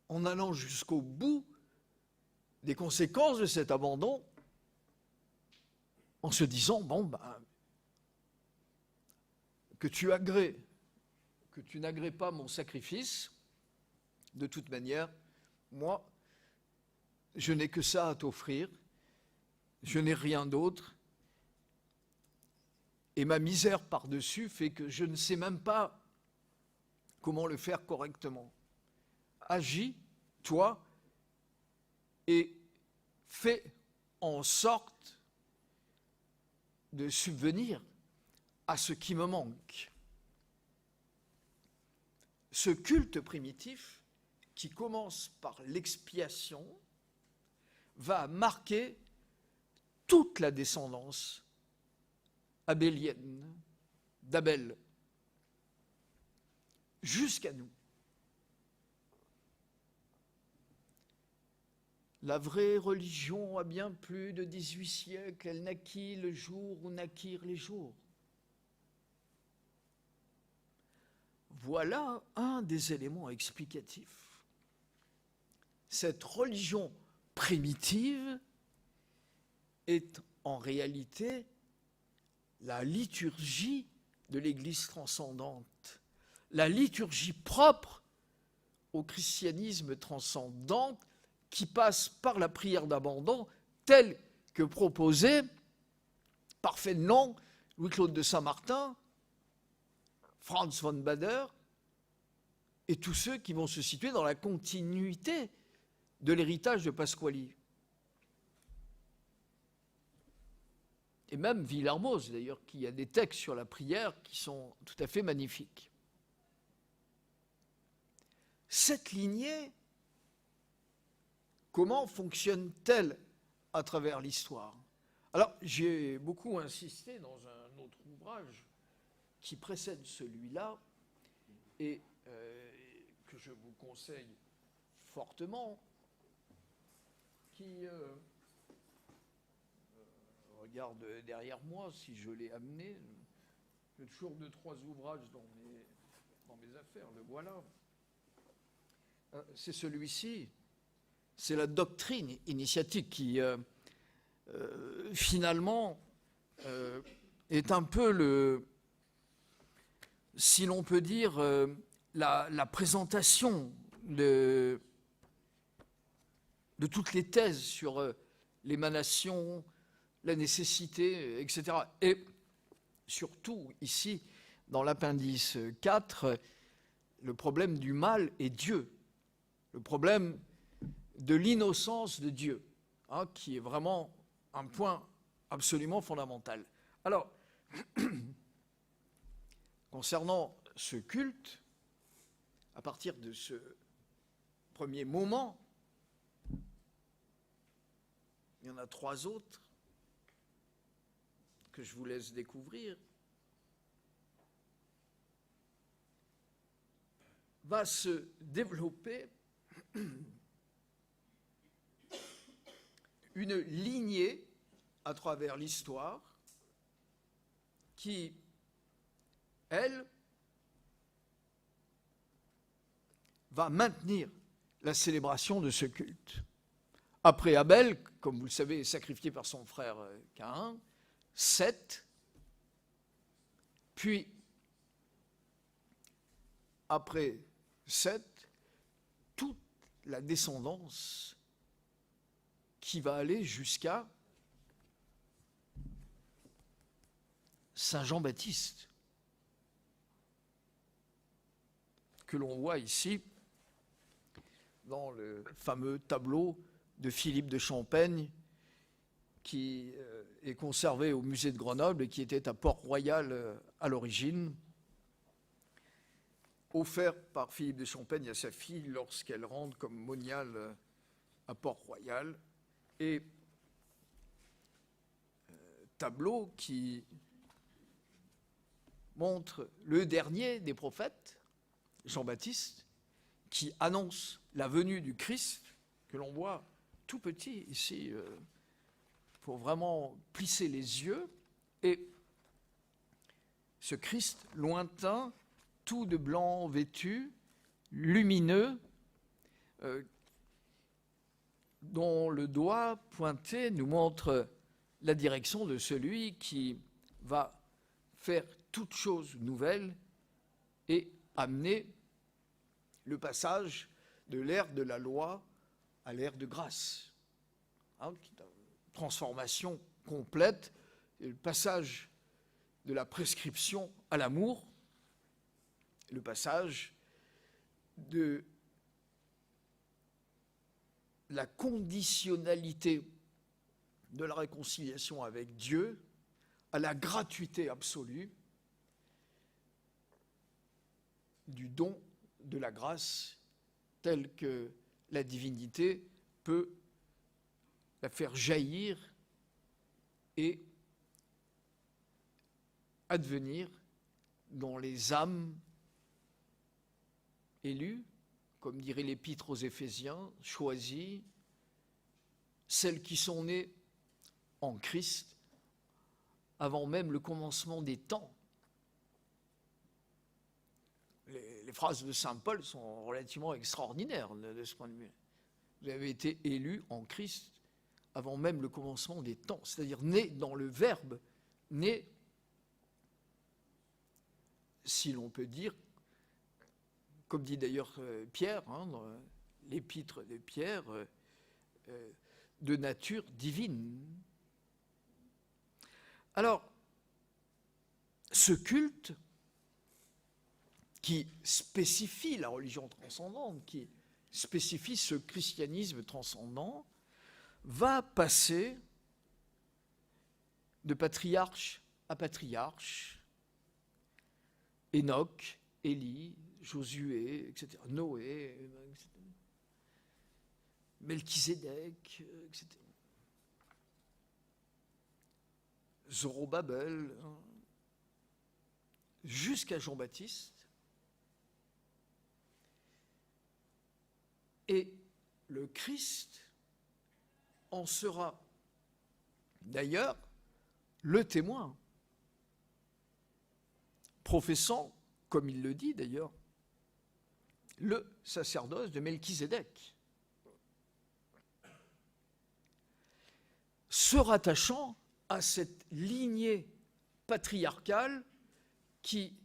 en allant jusqu'au bout des conséquences de cet abandon, en se disant, que tu n'agrées pas mon sacrifice, de toute manière, moi, je n'ai que ça à t'offrir, je n'ai rien d'autre, et ma misère par-dessus fait que je ne sais même pas comment le faire correctement. Agis, toi, et fais en sorte de subvenir à ce qui me manque. Ce culte primitif, qui commence par l'expiation, va marquer toute la descendance abélienne, d'Abel, jusqu'à nous. La vraie religion a bien plus de 18 siècles, elle naquit le jour où naquirent les jours. Voilà un des éléments explicatifs. Cette religion primitive est en réalité la liturgie de l'Église transcendante, la liturgie propre au christianisme transcendant qui passe par la prière d'abandon telle que proposée par Fénelon, Louis-Claude de Saint-Martin, Franz von Baader et tous ceux qui vont se situer dans la continuité de l'héritage de Pasquali. Et même Villermoz, d'ailleurs, qui a des textes sur la prière qui sont tout à fait magnifiques. Cette lignée, comment fonctionne-t-elle à travers l'histoire? Alors, j'ai beaucoup insisté dans un autre ouvrage qui précède celui-là et que je vous conseille fortement, qui regarde derrière moi, si je l'ai amené. J'ai toujours 2-3 ouvrages dans mes affaires, le voilà. C'est celui-ci. C'est la doctrine initiatique qui, finalement, est un peu si l'on peut dire, la présentation de toutes les thèses sur l'émanation, la nécessité, etc. Et surtout, ici, dans l'appendice 4, le problème du mal et Dieu, le problème de l'innocence de Dieu, hein, qui est vraiment un point absolument fondamental. Alors, concernant ce culte, à partir de ce premier moment, il y en a 3 autres que je vous laisse découvrir, va se développer une lignée à travers l'histoire qui, elle, va maintenir la célébration de ce culte. Après Abel, comme vous le savez, est sacrifié par son frère Caïn, Seth, puis après Seth, toute la descendance qui va aller jusqu'à Saint Jean-Baptiste, que l'on voit ici dans le fameux tableau de Philippe de Champaigne qui est conservé au musée de Grenoble et qui était à Port-Royal à l'origine, offert par Philippe de Champaigne à sa fille lorsqu'elle rentre comme moniale à Port-Royal. Et tableau qui montre le dernier des prophètes, Jean-Baptiste, qui annonce la venue du Christ, que l'on voit tout petit ici. Il faut vraiment plisser les yeux. Et ce Christ lointain, tout de blanc vêtu, lumineux, dont le doigt pointé nous montre la direction de celui qui va faire toute chose nouvelle et amener le passage de l'ère de la loi à l'ère de grâce. Hein, transformation complète, et le passage de la prescription à l'amour, le passage de la conditionnalité de la réconciliation avec Dieu à la gratuité absolue du don de la grâce telle que la divinité peut la faire jaillir et advenir dans les âmes élues, comme dirait l'Épître aux Éphésiens, choisies, celles qui sont nées en Christ avant même le commencement des temps. Les phrases de saint Paul sont relativement extraordinaires de ce point de vue. Vous avez été élus en Christ avant même le commencement des temps, c'est-à-dire né dans le Verbe, né, si l'on peut dire, comme dit d'ailleurs Pierre, hein, dans l'épître de Pierre, de nature divine. Alors, ce culte qui spécifie la religion transcendante, qui spécifie ce christianisme transcendant, va passer de patriarche à patriarche, Enoch, Élie, Josué, etc., Noé, etc., Melchisédek, etc., Zorobabel, jusqu'à Jean-Baptiste. Et le Christ en sera d'ailleurs le témoin, professant, comme il le dit d'ailleurs, le sacerdoce de Melchisédek, se rattachant à cette lignée patriarcale qui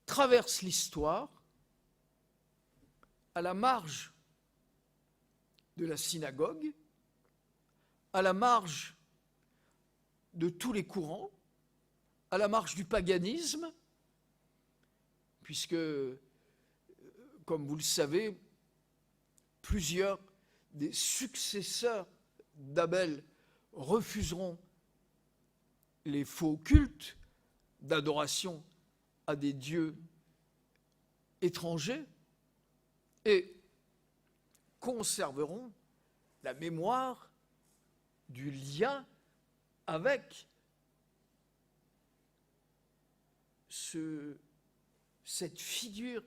traverse l'histoire à la marge de la synagogue, à la marge de tous les courants, à la marge du paganisme, puisque, comme vous le savez, plusieurs des successeurs d'Abel refuseront les faux cultes d'adoration à des dieux étrangers et conserveront la mémoire du lien avec cette figure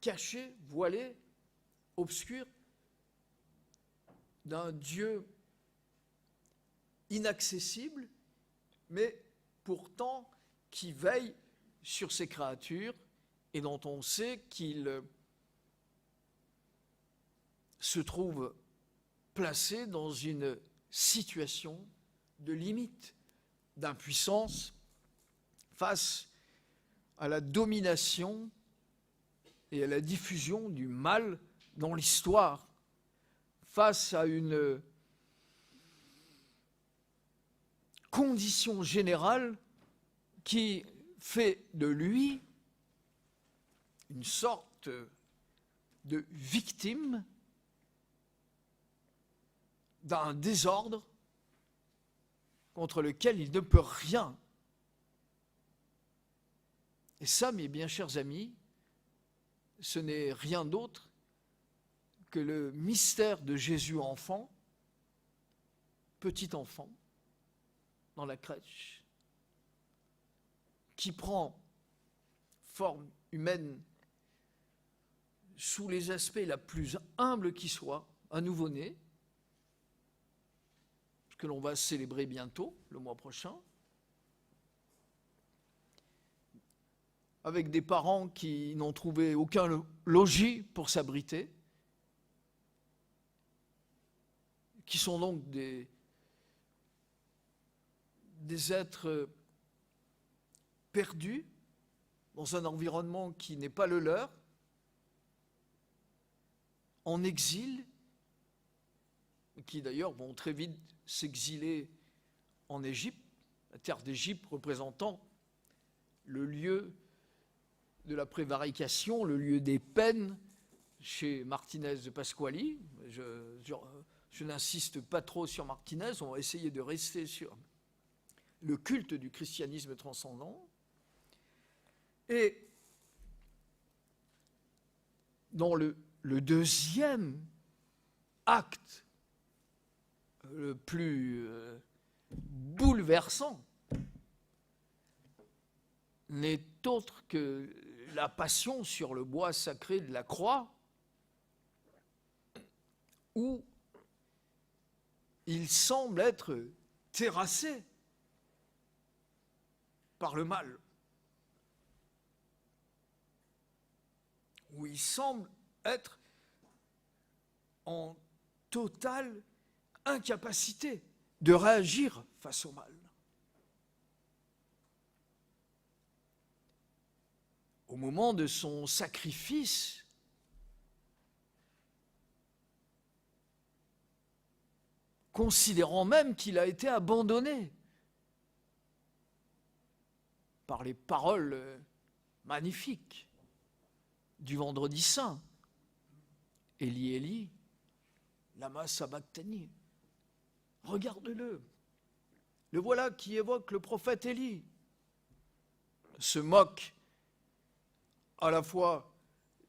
cachée, voilée, obscure, d'un Dieu inaccessible, mais pourtant qui veille sur ses créatures et dont on sait qu'il se trouve placé dans une situation de limite, d'impuissance face à la domination et à la diffusion du mal dans l'histoire, face à une condition générale qui fait de lui une sorte de victime d'un désordre contre lequel il ne peut rien. Et ça, mes bien chers amis, ce n'est rien d'autre que le mystère de Jésus enfant, petit enfant, dans la crèche, qui prend forme humaine sous les aspects la plus humble qui soit, un nouveau-né, que l'on va célébrer bientôt, le mois prochain, avec des parents qui n'ont trouvé aucun logis pour s'abriter, qui sont donc des êtres perdus dans un environnement qui n'est pas le leur, en exil, qui d'ailleurs vont très vite s'exiler en Égypte, la terre d'Égypte représentant le lieu de la prévarication, le lieu des peines chez Martinez de Pasquali. Je n'insiste pas trop sur Martinez, on va essayer de rester sur le culte du christianisme transcendant. Et dans le deuxième acte le plus bouleversant n'est autre que la passion sur le bois sacré de la croix, où il semble être terrassé par le mal, où il semble être en totale incapacité de réagir face au mal. Au moment de son sacrifice, considérant même qu'il a été abandonné par les paroles magnifiques du Vendredi Saint. Élie, Élie, lama sabachthani. Regarde-le. Le voilà qui évoque le prophète Élie. Se moque à la fois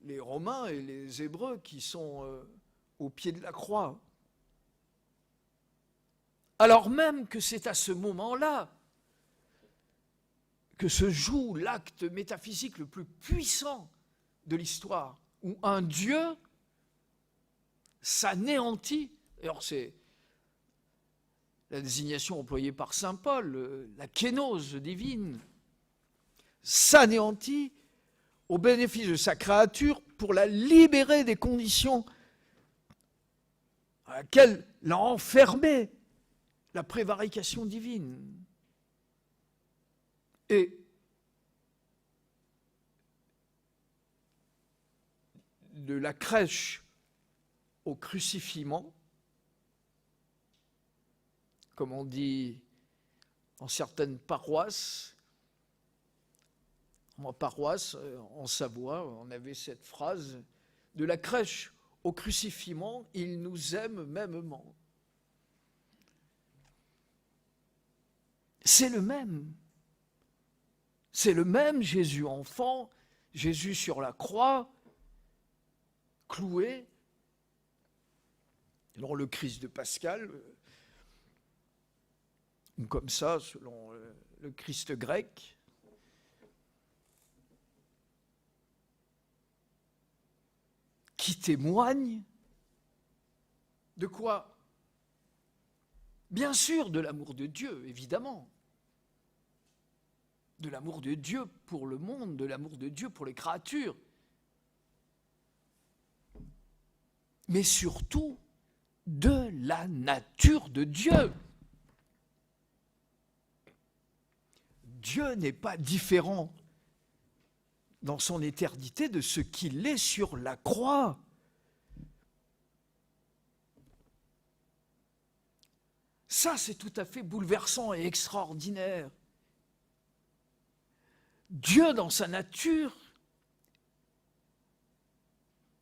les Romains et les Hébreux qui sont au pied de la croix. Alors même que c'est à ce moment-là que se joue l'acte métaphysique le plus puissant de l'histoire, où un Dieu s'anéantit. Alors c'est la désignation employée par saint Paul, la kénose divine, s'anéantit au bénéfice de sa créature pour la libérer des conditions à laquelle l'a enfermée la prévarication divine. Et de la crèche au crucifixion, comme on dit dans certaines paroisses. En paroisse, en Savoie, on avait cette phrase, de la crèche au crucifixion, il nous aime mêmement. C'est le même. C'est le même Jésus enfant, Jésus sur la croix, cloué. Alors le Christ de Pascal, comme ça, selon le Christ grec, qui témoigne de quoi? Bien sûr, de l'amour de Dieu, évidemment. De l'amour de Dieu pour le monde, de l'amour de Dieu pour les créatures. Mais surtout, de la nature de Dieu. Dieu n'est pas différent dans son éternité de ce qu'il est sur la croix. Ça, c'est tout à fait bouleversant et extraordinaire. Dieu, dans sa nature,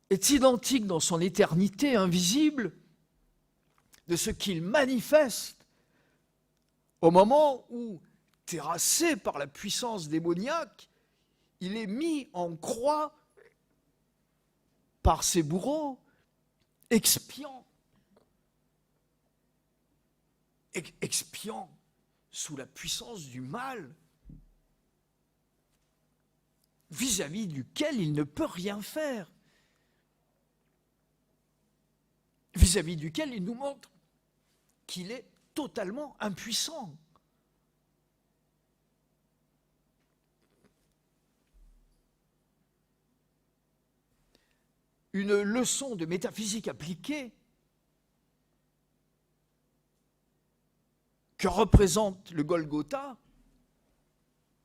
est identique dans son éternité invisible de ce qu'il manifeste au moment où, terrassé par la puissance démoniaque, il est mis en croix par ses bourreaux, expiant sous la puissance du mal, vis-à-vis duquel il ne peut rien faire, vis-à-vis duquel il nous montre qu'il est totalement impuissant. Une leçon de métaphysique appliquée que représente le Golgotha,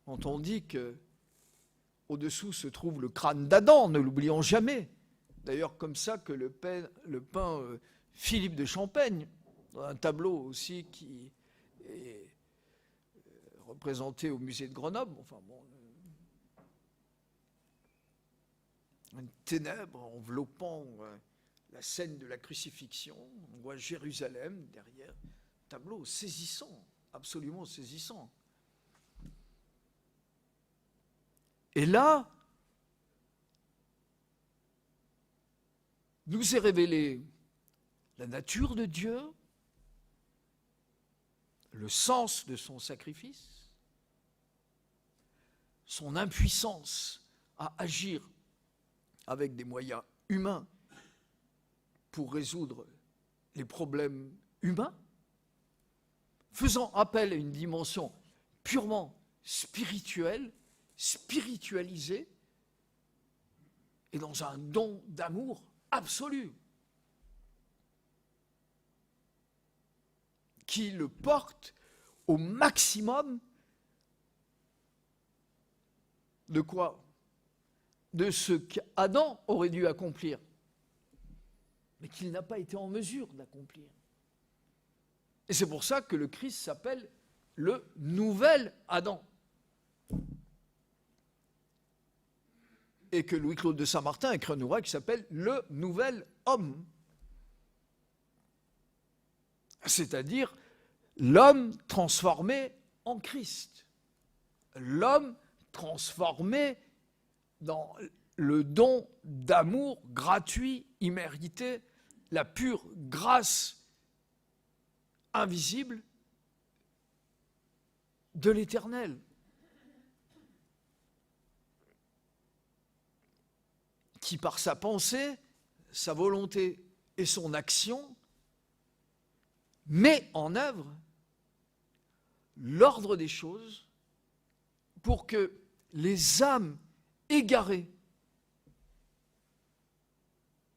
quand on dit que au-dessous se trouve le crâne d'Adam, ne l'oublions jamais. D'ailleurs, comme ça que le peint Philippe de Champaigne, dans un tableau aussi qui est représenté au musée de Grenoble. Enfin bon, une ténèbre enveloppant la scène de la crucifixion. On voit Jérusalem derrière. Tableau saisissant, absolument saisissant. Et là, nous est révélée la nature de Dieu, le sens de son sacrifice, son impuissance à agir avec des moyens humains pour résoudre les problèmes humains, faisant appel à une dimension purement spirituelle, spiritualisée, et dans un don d'amour absolu, qui le porte au maximum de quoi? De ce qu'Adam aurait dû accomplir, mais qu'il n'a pas été en mesure d'accomplir. Et c'est pour ça que le Christ s'appelle le nouvel Adam. Et que Louis-Claude de Saint-Martin a écrit un ouvrage qui s'appelle Le nouvel homme. C'est-à-dire l'homme transformé en Christ. L'homme transformé dans le don d'amour gratuit, immérité, la pure grâce invisible de l'Éternel. Qui, par sa pensée, sa volonté et son action, met en œuvre l'ordre des choses pour que les âmes égarées,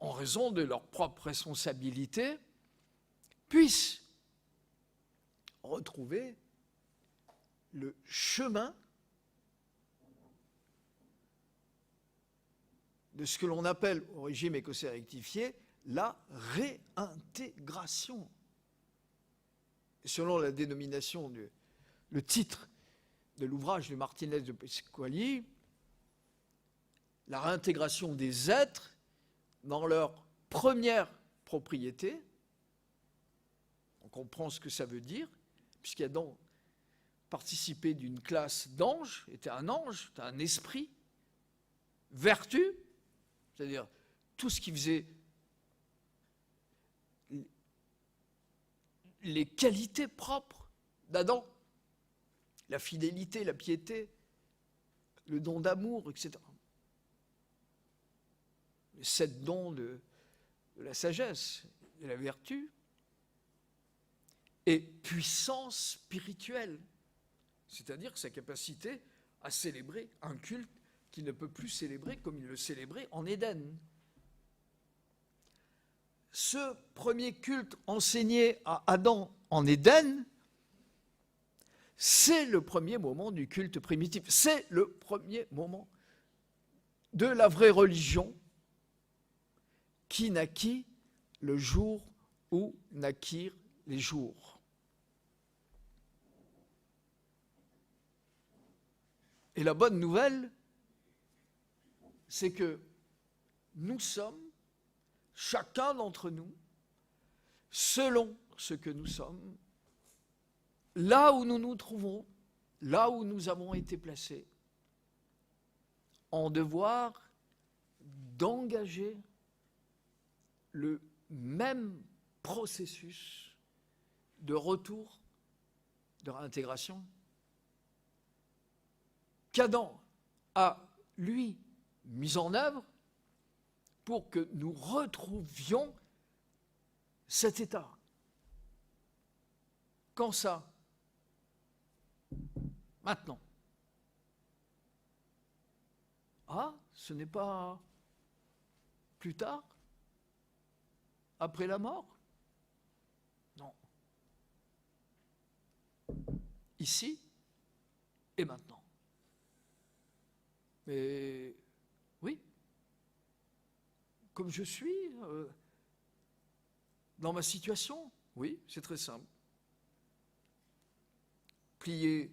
en raison de leur propre responsabilité, puissent retrouver le chemin de ce que l'on appelle au régime écossais rectifié la réintégration. Selon la dénomination, le titre de l'ouvrage de Martinez de Pasquali, la réintégration des êtres dans leur première propriété. On comprend ce que ça veut dire, puisqu'Adam participait d'une classe d'anges, était un ange, était un esprit, vertu, c'est-à-dire tout ce qui faisait les qualités propres d'Adam, la fidélité, la piété, le don d'amour, etc. Les 7 dons de la sagesse, de la vertu, et puissance spirituelle, c'est-à-dire sa capacité à célébrer un culte qu'il ne peut plus célébrer comme il le célébrait en Éden. Ce premier culte enseigné à Adam en Éden, c'est le premier moment du culte primitif. C'est le premier moment de la vraie religion qui naquit le jour où naquirent les jours. Et la bonne nouvelle, c'est que nous sommes, chacun d'entre nous, selon ce que nous sommes, là où nous nous trouvons, là où nous avons été placés, en devoir d'engager le même processus de retour, de réintégration, qu'Adam a, lui, mis en œuvre pour que nous retrouvions cet état. Quand ça? Maintenant. Ah, ce n'est pas plus tard? Après la mort? Non. Ici et maintenant. Mais oui, comme je suis, dans ma situation, oui, c'est très simple. Pliez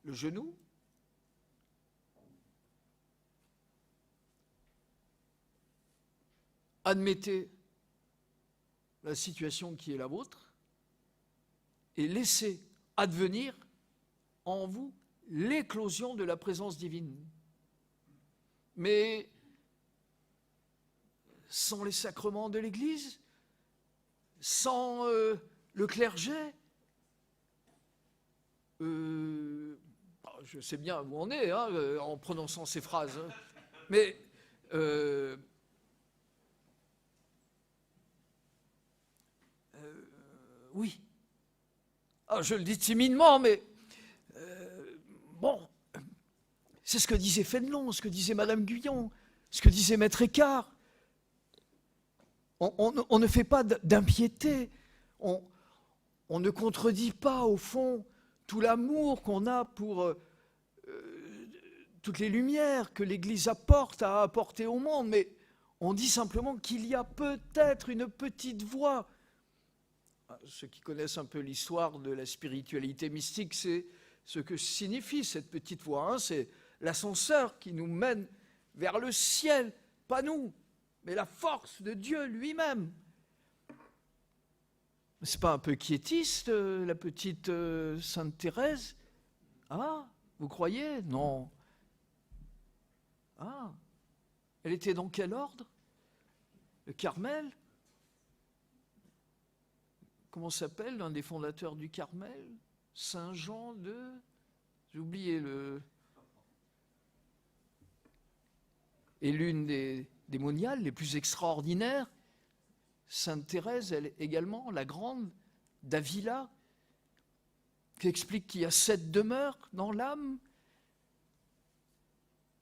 le genou, admettez la situation qui est la vôtre et laissez advenir en vous l'éclosion de la présence divine. Mais sans les sacrements de l'Église, sans le clergé, je sais bien où on est en prononçant ces phrases, mais oui. Ah, je le dis timidement, mais bon, c'est ce que disait Fénelon, ce que disait Madame Guyon, ce que disait Maître Écart. On ne fait pas d'impiété, on ne contredit pas, au fond, tout l'amour qu'on a pour toutes les lumières que l'Église apporte à apporter au monde, mais on dit simplement qu'il y a peut-être une petite voie. Ceux qui connaissent un peu l'histoire de la spiritualité mystique, c'est ce que signifie cette petite voie. C'est l'ascenseur qui nous mène vers le ciel, pas nous, mais la force de Dieu lui-même. C'est pas un peu quiétiste, la petite Sainte Thérèse? Ah, vous croyez? Non. Ah, elle était dans quel ordre? Le Carmel? Comment s'appelle l'un des fondateurs du Carmel? Saint Jean de... J'ai oublié le... Et l'une des moniales les plus extraordinaires, Sainte Thérèse, elle également, la grande, d'Avila, qui explique qu'il y a 7 demeures dans l'âme,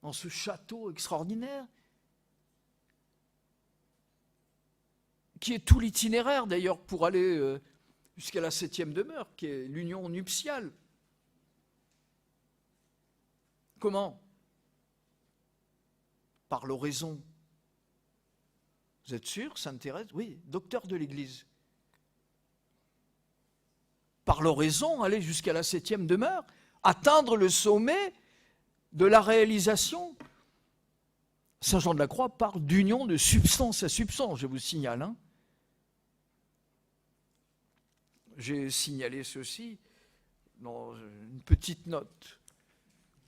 dans ce château extraordinaire, qui est tout l'itinéraire d'ailleurs pour aller jusqu'à la 7e demeure, qui est l'union nuptiale. Comment? Par l'oraison Vous êtes sûr, Sainte Thérèse? Oui, docteur de l'Église. Par l'oraison, aller jusqu'à la 7e demeure, atteindre le sommet de la réalisation. Saint Jean de la Croix parle d'union de substance à substance, je vous signale. Hein. J'ai signalé ceci dans une petite note.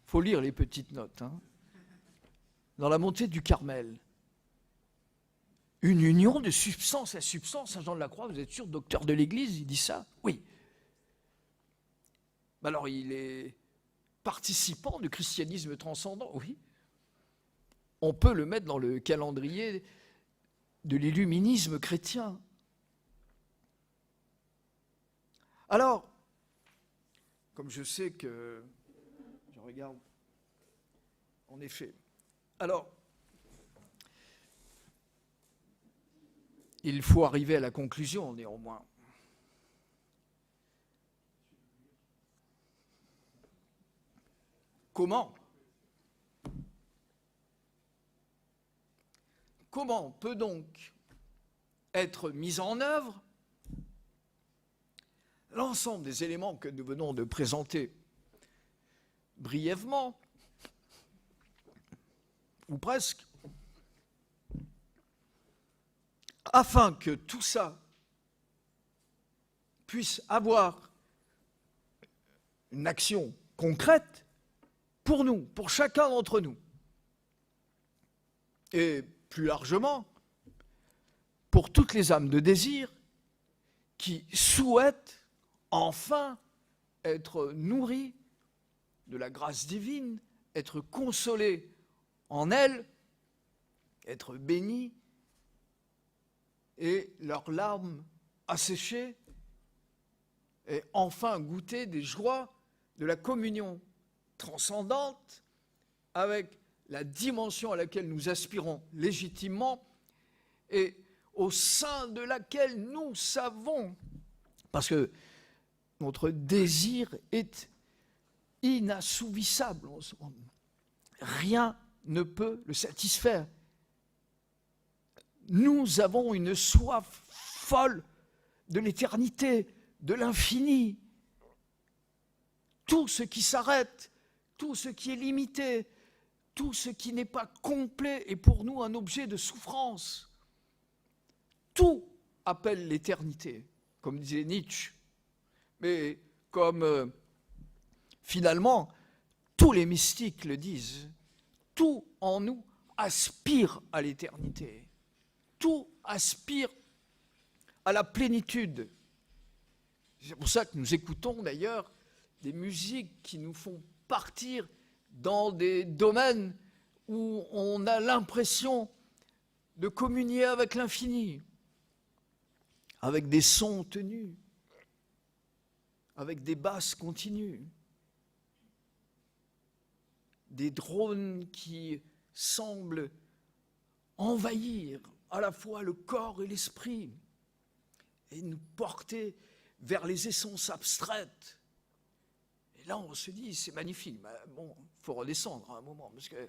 Il faut lire les petites notes. Hein. Dans la montée du Carmel. Une union de substance à substance. Saint Jean de la Croix, vous êtes sûr, docteur de l'Église, il dit ça? Oui. Alors, il est participant du christianisme transcendant, oui. On peut le mettre dans le calendrier de l'illuminisme chrétien. Alors, comme je sais que... Je regarde... En effet. Alors, il faut arriver à la conclusion, néanmoins. Comment peut donc être mis en œuvre l'ensemble des éléments que nous venons de présenter brièvement, ou presque, afin que tout ça puisse avoir une action concrète pour nous, pour chacun d'entre nous, et plus largement, pour toutes les âmes de désir qui souhaitent enfin être nourries de la grâce divine, être consolées en elle, être bénies, et leurs larmes asséchées, et enfin goûter des joies de la communion transcendante avec la dimension à laquelle nous aspirons légitimement et au sein de laquelle nous savons, parce que notre désir est inassouvissable, rien ne peut le satisfaire. Nous avons une soif folle de l'éternité, de l'infini. Tout ce qui s'arrête, tout ce qui est limité, tout ce qui n'est pas complet est pour nous un objet de souffrance. Tout appelle l'éternité, comme disait Nietzsche. Mais comme finalement tous les mystiques le disent, tout en nous aspire à l'éternité. Tout aspire à la plénitude. C'est pour ça que nous écoutons d'ailleurs des musiques qui nous font partir dans des domaines où on a l'impression de communier avec l'infini, avec des sons tenus, avec des basses continues, des drones qui semblent envahir à la fois le corps et l'esprit et nous porter vers les essences abstraites. Et là, on se dit, c'est magnifique. Mais bon, il faut redescendre à un moment, parce que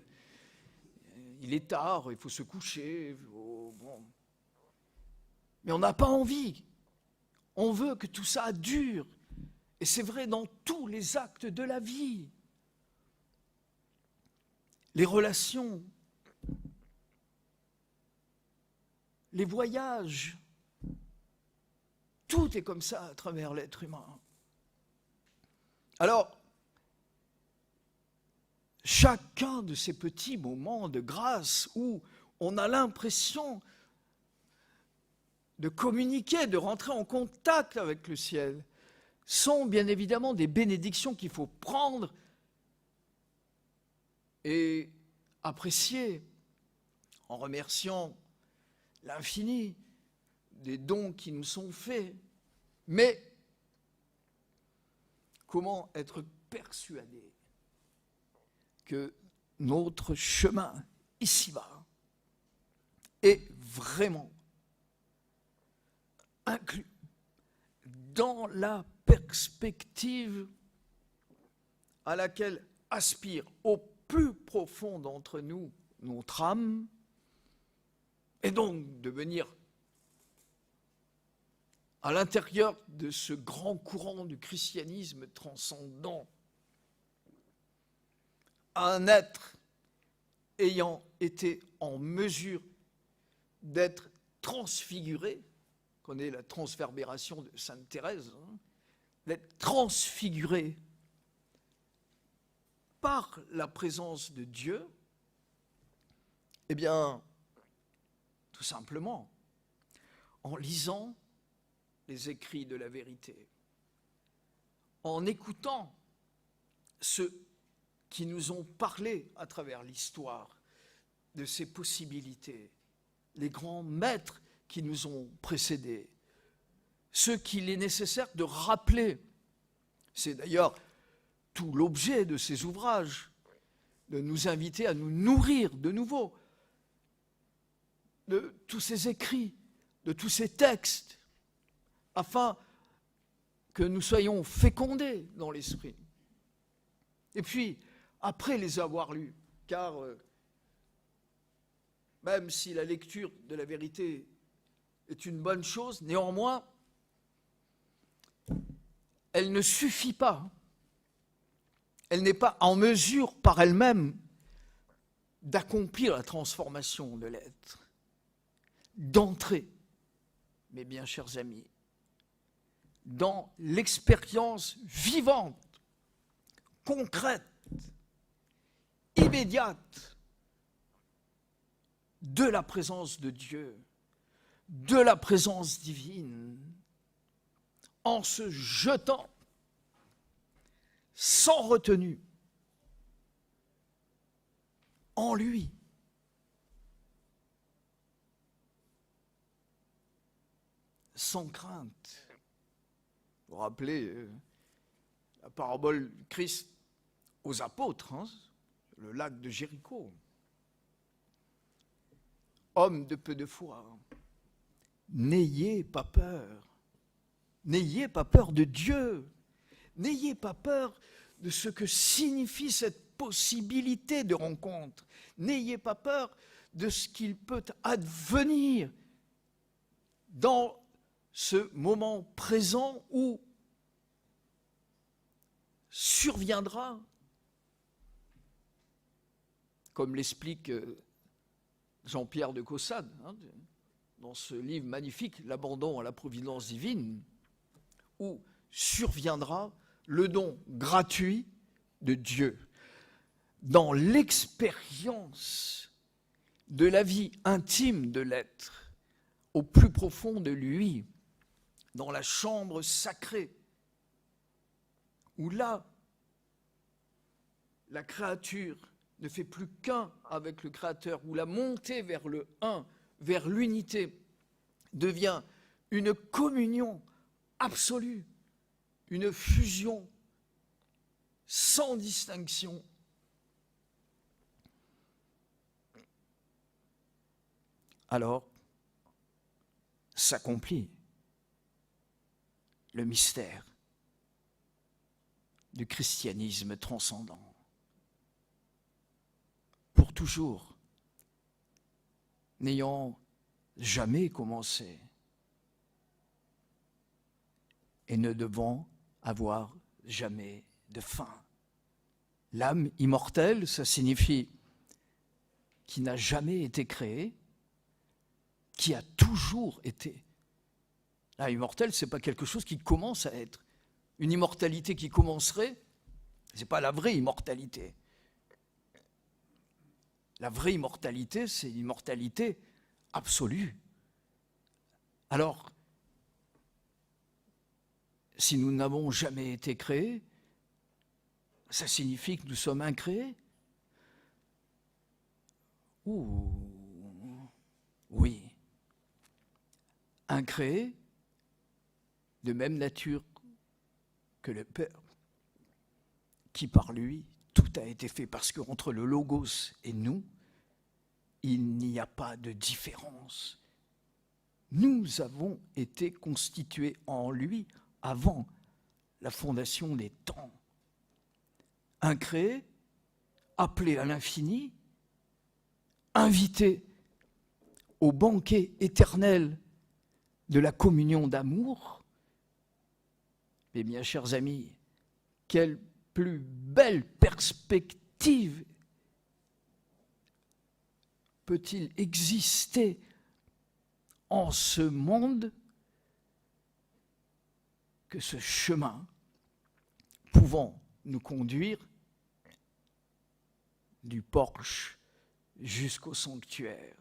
il est tard, il faut se coucher. Bon. Mais on n'a pas envie. On veut que tout ça dure. Et c'est vrai dans tous les actes de la vie. Les relations, les voyages, tout est comme ça à travers l'être humain. Alors, chacun de ces petits moments de grâce où on a l'impression de communiquer, de rentrer en contact avec le ciel, sont bien évidemment des bénédictions qu'il faut prendre et apprécier en remerciant l'infini des dons qui nous sont faits. Mais comment être persuadé que notre chemin ici-bas est vraiment inclus dans la perspective à laquelle aspire au plus profond d'entre nous notre âme, et Et donc de venir à l'intérieur de ce grand courant du christianisme transcendant, un être ayant été en mesure d'être transfiguré, on connaît la transverbération de Sainte Thérèse, d'être transfiguré par la présence de Dieu, eh bien, tout simplement, en lisant les écrits de la vérité, en écoutant ceux qui nous ont parlé à travers l'histoire de ces possibilités, les grands maîtres qui nous ont précédés, ceux qu'il est nécessaire de rappeler. C'est d'ailleurs tout l'objet de ces ouvrages, de nous inviter à nous nourrir de nouveau de tous ces écrits, de tous ces textes, afin que nous soyons fécondés dans l'esprit. Et puis, après les avoir lus, car même si la lecture de la vérité est une bonne chose, néanmoins, elle ne suffit pas. Elle n'est pas en mesure par elle-même d'accomplir la transformation de l'être, d'entrer, mes bien chers amis, dans l'expérience vivante, concrète, immédiate de la présence de Dieu, de la présence divine, en se jetant sans retenue en lui. Sans crainte. Vous vous rappelez la parabole du Christ aux apôtres, le lac de Jéricho. Hommes de peu de foi, n'ayez pas peur. N'ayez pas peur de Dieu. N'ayez pas peur de ce que signifie cette possibilité de rencontre. N'ayez pas peur de ce qu'il peut advenir dans ce moment présent où surviendra, comme l'explique Jean-Pierre de Caussade, dans ce livre magnifique, L'abandon à la providence divine, où surviendra le don gratuit de Dieu dans l'expérience de la vie intime de l'être, au plus profond de lui, dans la chambre sacrée, où là, la créature ne fait plus qu'un avec le Créateur, où la montée vers le un, vers l'unité, devient une communion absolue, une fusion sans distinction. Alors, s'accomplit le mystère du christianisme transcendant. Pour toujours, n'ayant jamais commencé et ne devant avoir jamais de fin. L'âme immortelle, ça signifie qui n'a jamais été créée, qui a toujours été. L'âme immortelle, ce n'est pas quelque chose qui commence à être. Une immortalité qui commencerait, ce n'est pas la vraie immortalité. La vraie immortalité, c'est l'immortalité absolue. Alors, si nous n'avons jamais été créés, ça signifie que nous sommes incréés? Oui. Incréés, de même nature que le Père, qui par lui, tout a été fait, parce qu'entre le Logos et nous, il n'y a pas de différence. Nous avons été constitués en lui avant la fondation des temps. Incréés, appelés à l'infini, invités au banquet éternel de la communion d'amour, mes bien chers amis, quelle plus belle perspective peut-il exister en ce monde que ce chemin pouvant nous conduire du porche jusqu'au sanctuaire.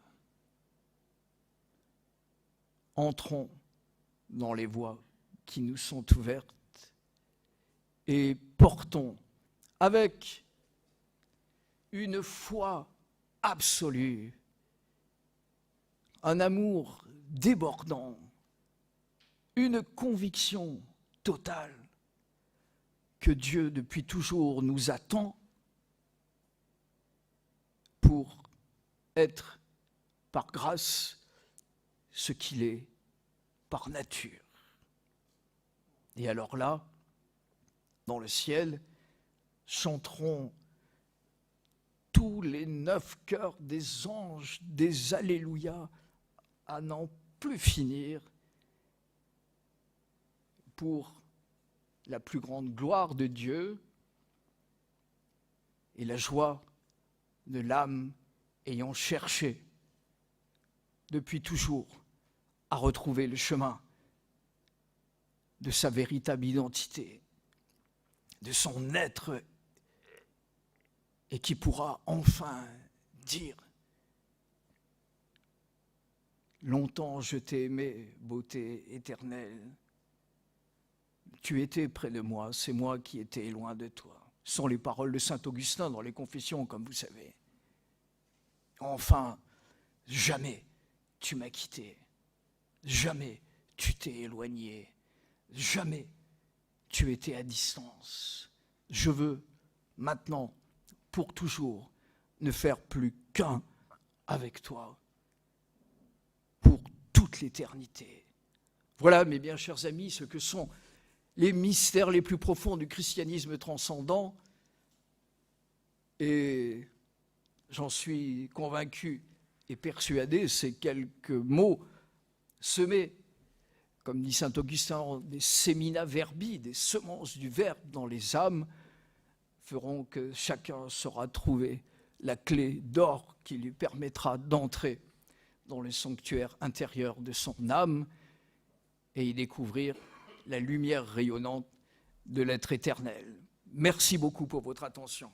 Entrons dans les voies qui nous sont ouvertes et portons avec une foi absolue, un amour débordant, une conviction totale que Dieu depuis toujours nous attend pour être par grâce ce qu'il est par nature. Et alors là, dans le ciel, chanteront tous les 9 chœurs des anges, des Alléluia, à n'en plus finir, pour la plus grande gloire de Dieu et la joie de l'âme ayant cherché depuis toujours à retrouver le chemin de sa véritable identité, de son être, et qui pourra enfin dire « Longtemps je t'ai aimé, beauté éternelle. Tu étais près de moi, c'est moi qui étais loin de toi. » Ce sont les paroles de saint Augustin dans les Confessions, comme vous savez. Enfin, jamais tu m'as quitté, jamais tu t'es éloigné, jamais tu étais à distance. Je veux maintenant, pour toujours, ne faire plus qu'un avec toi, pour toute l'éternité. Voilà, mes bien chers amis, ce que sont les mystères les plus profonds du christianisme transcendant. Et j'en suis convaincu et persuadé, ces quelques mots semés, comme dit saint Augustin, des semina verbi, des semences du Verbe dans les âmes, feront que chacun saura trouver la clé d'or qui lui permettra d'entrer dans le sanctuaire intérieur de son âme et y découvrir la lumière rayonnante de l'être éternel. Merci beaucoup pour votre attention.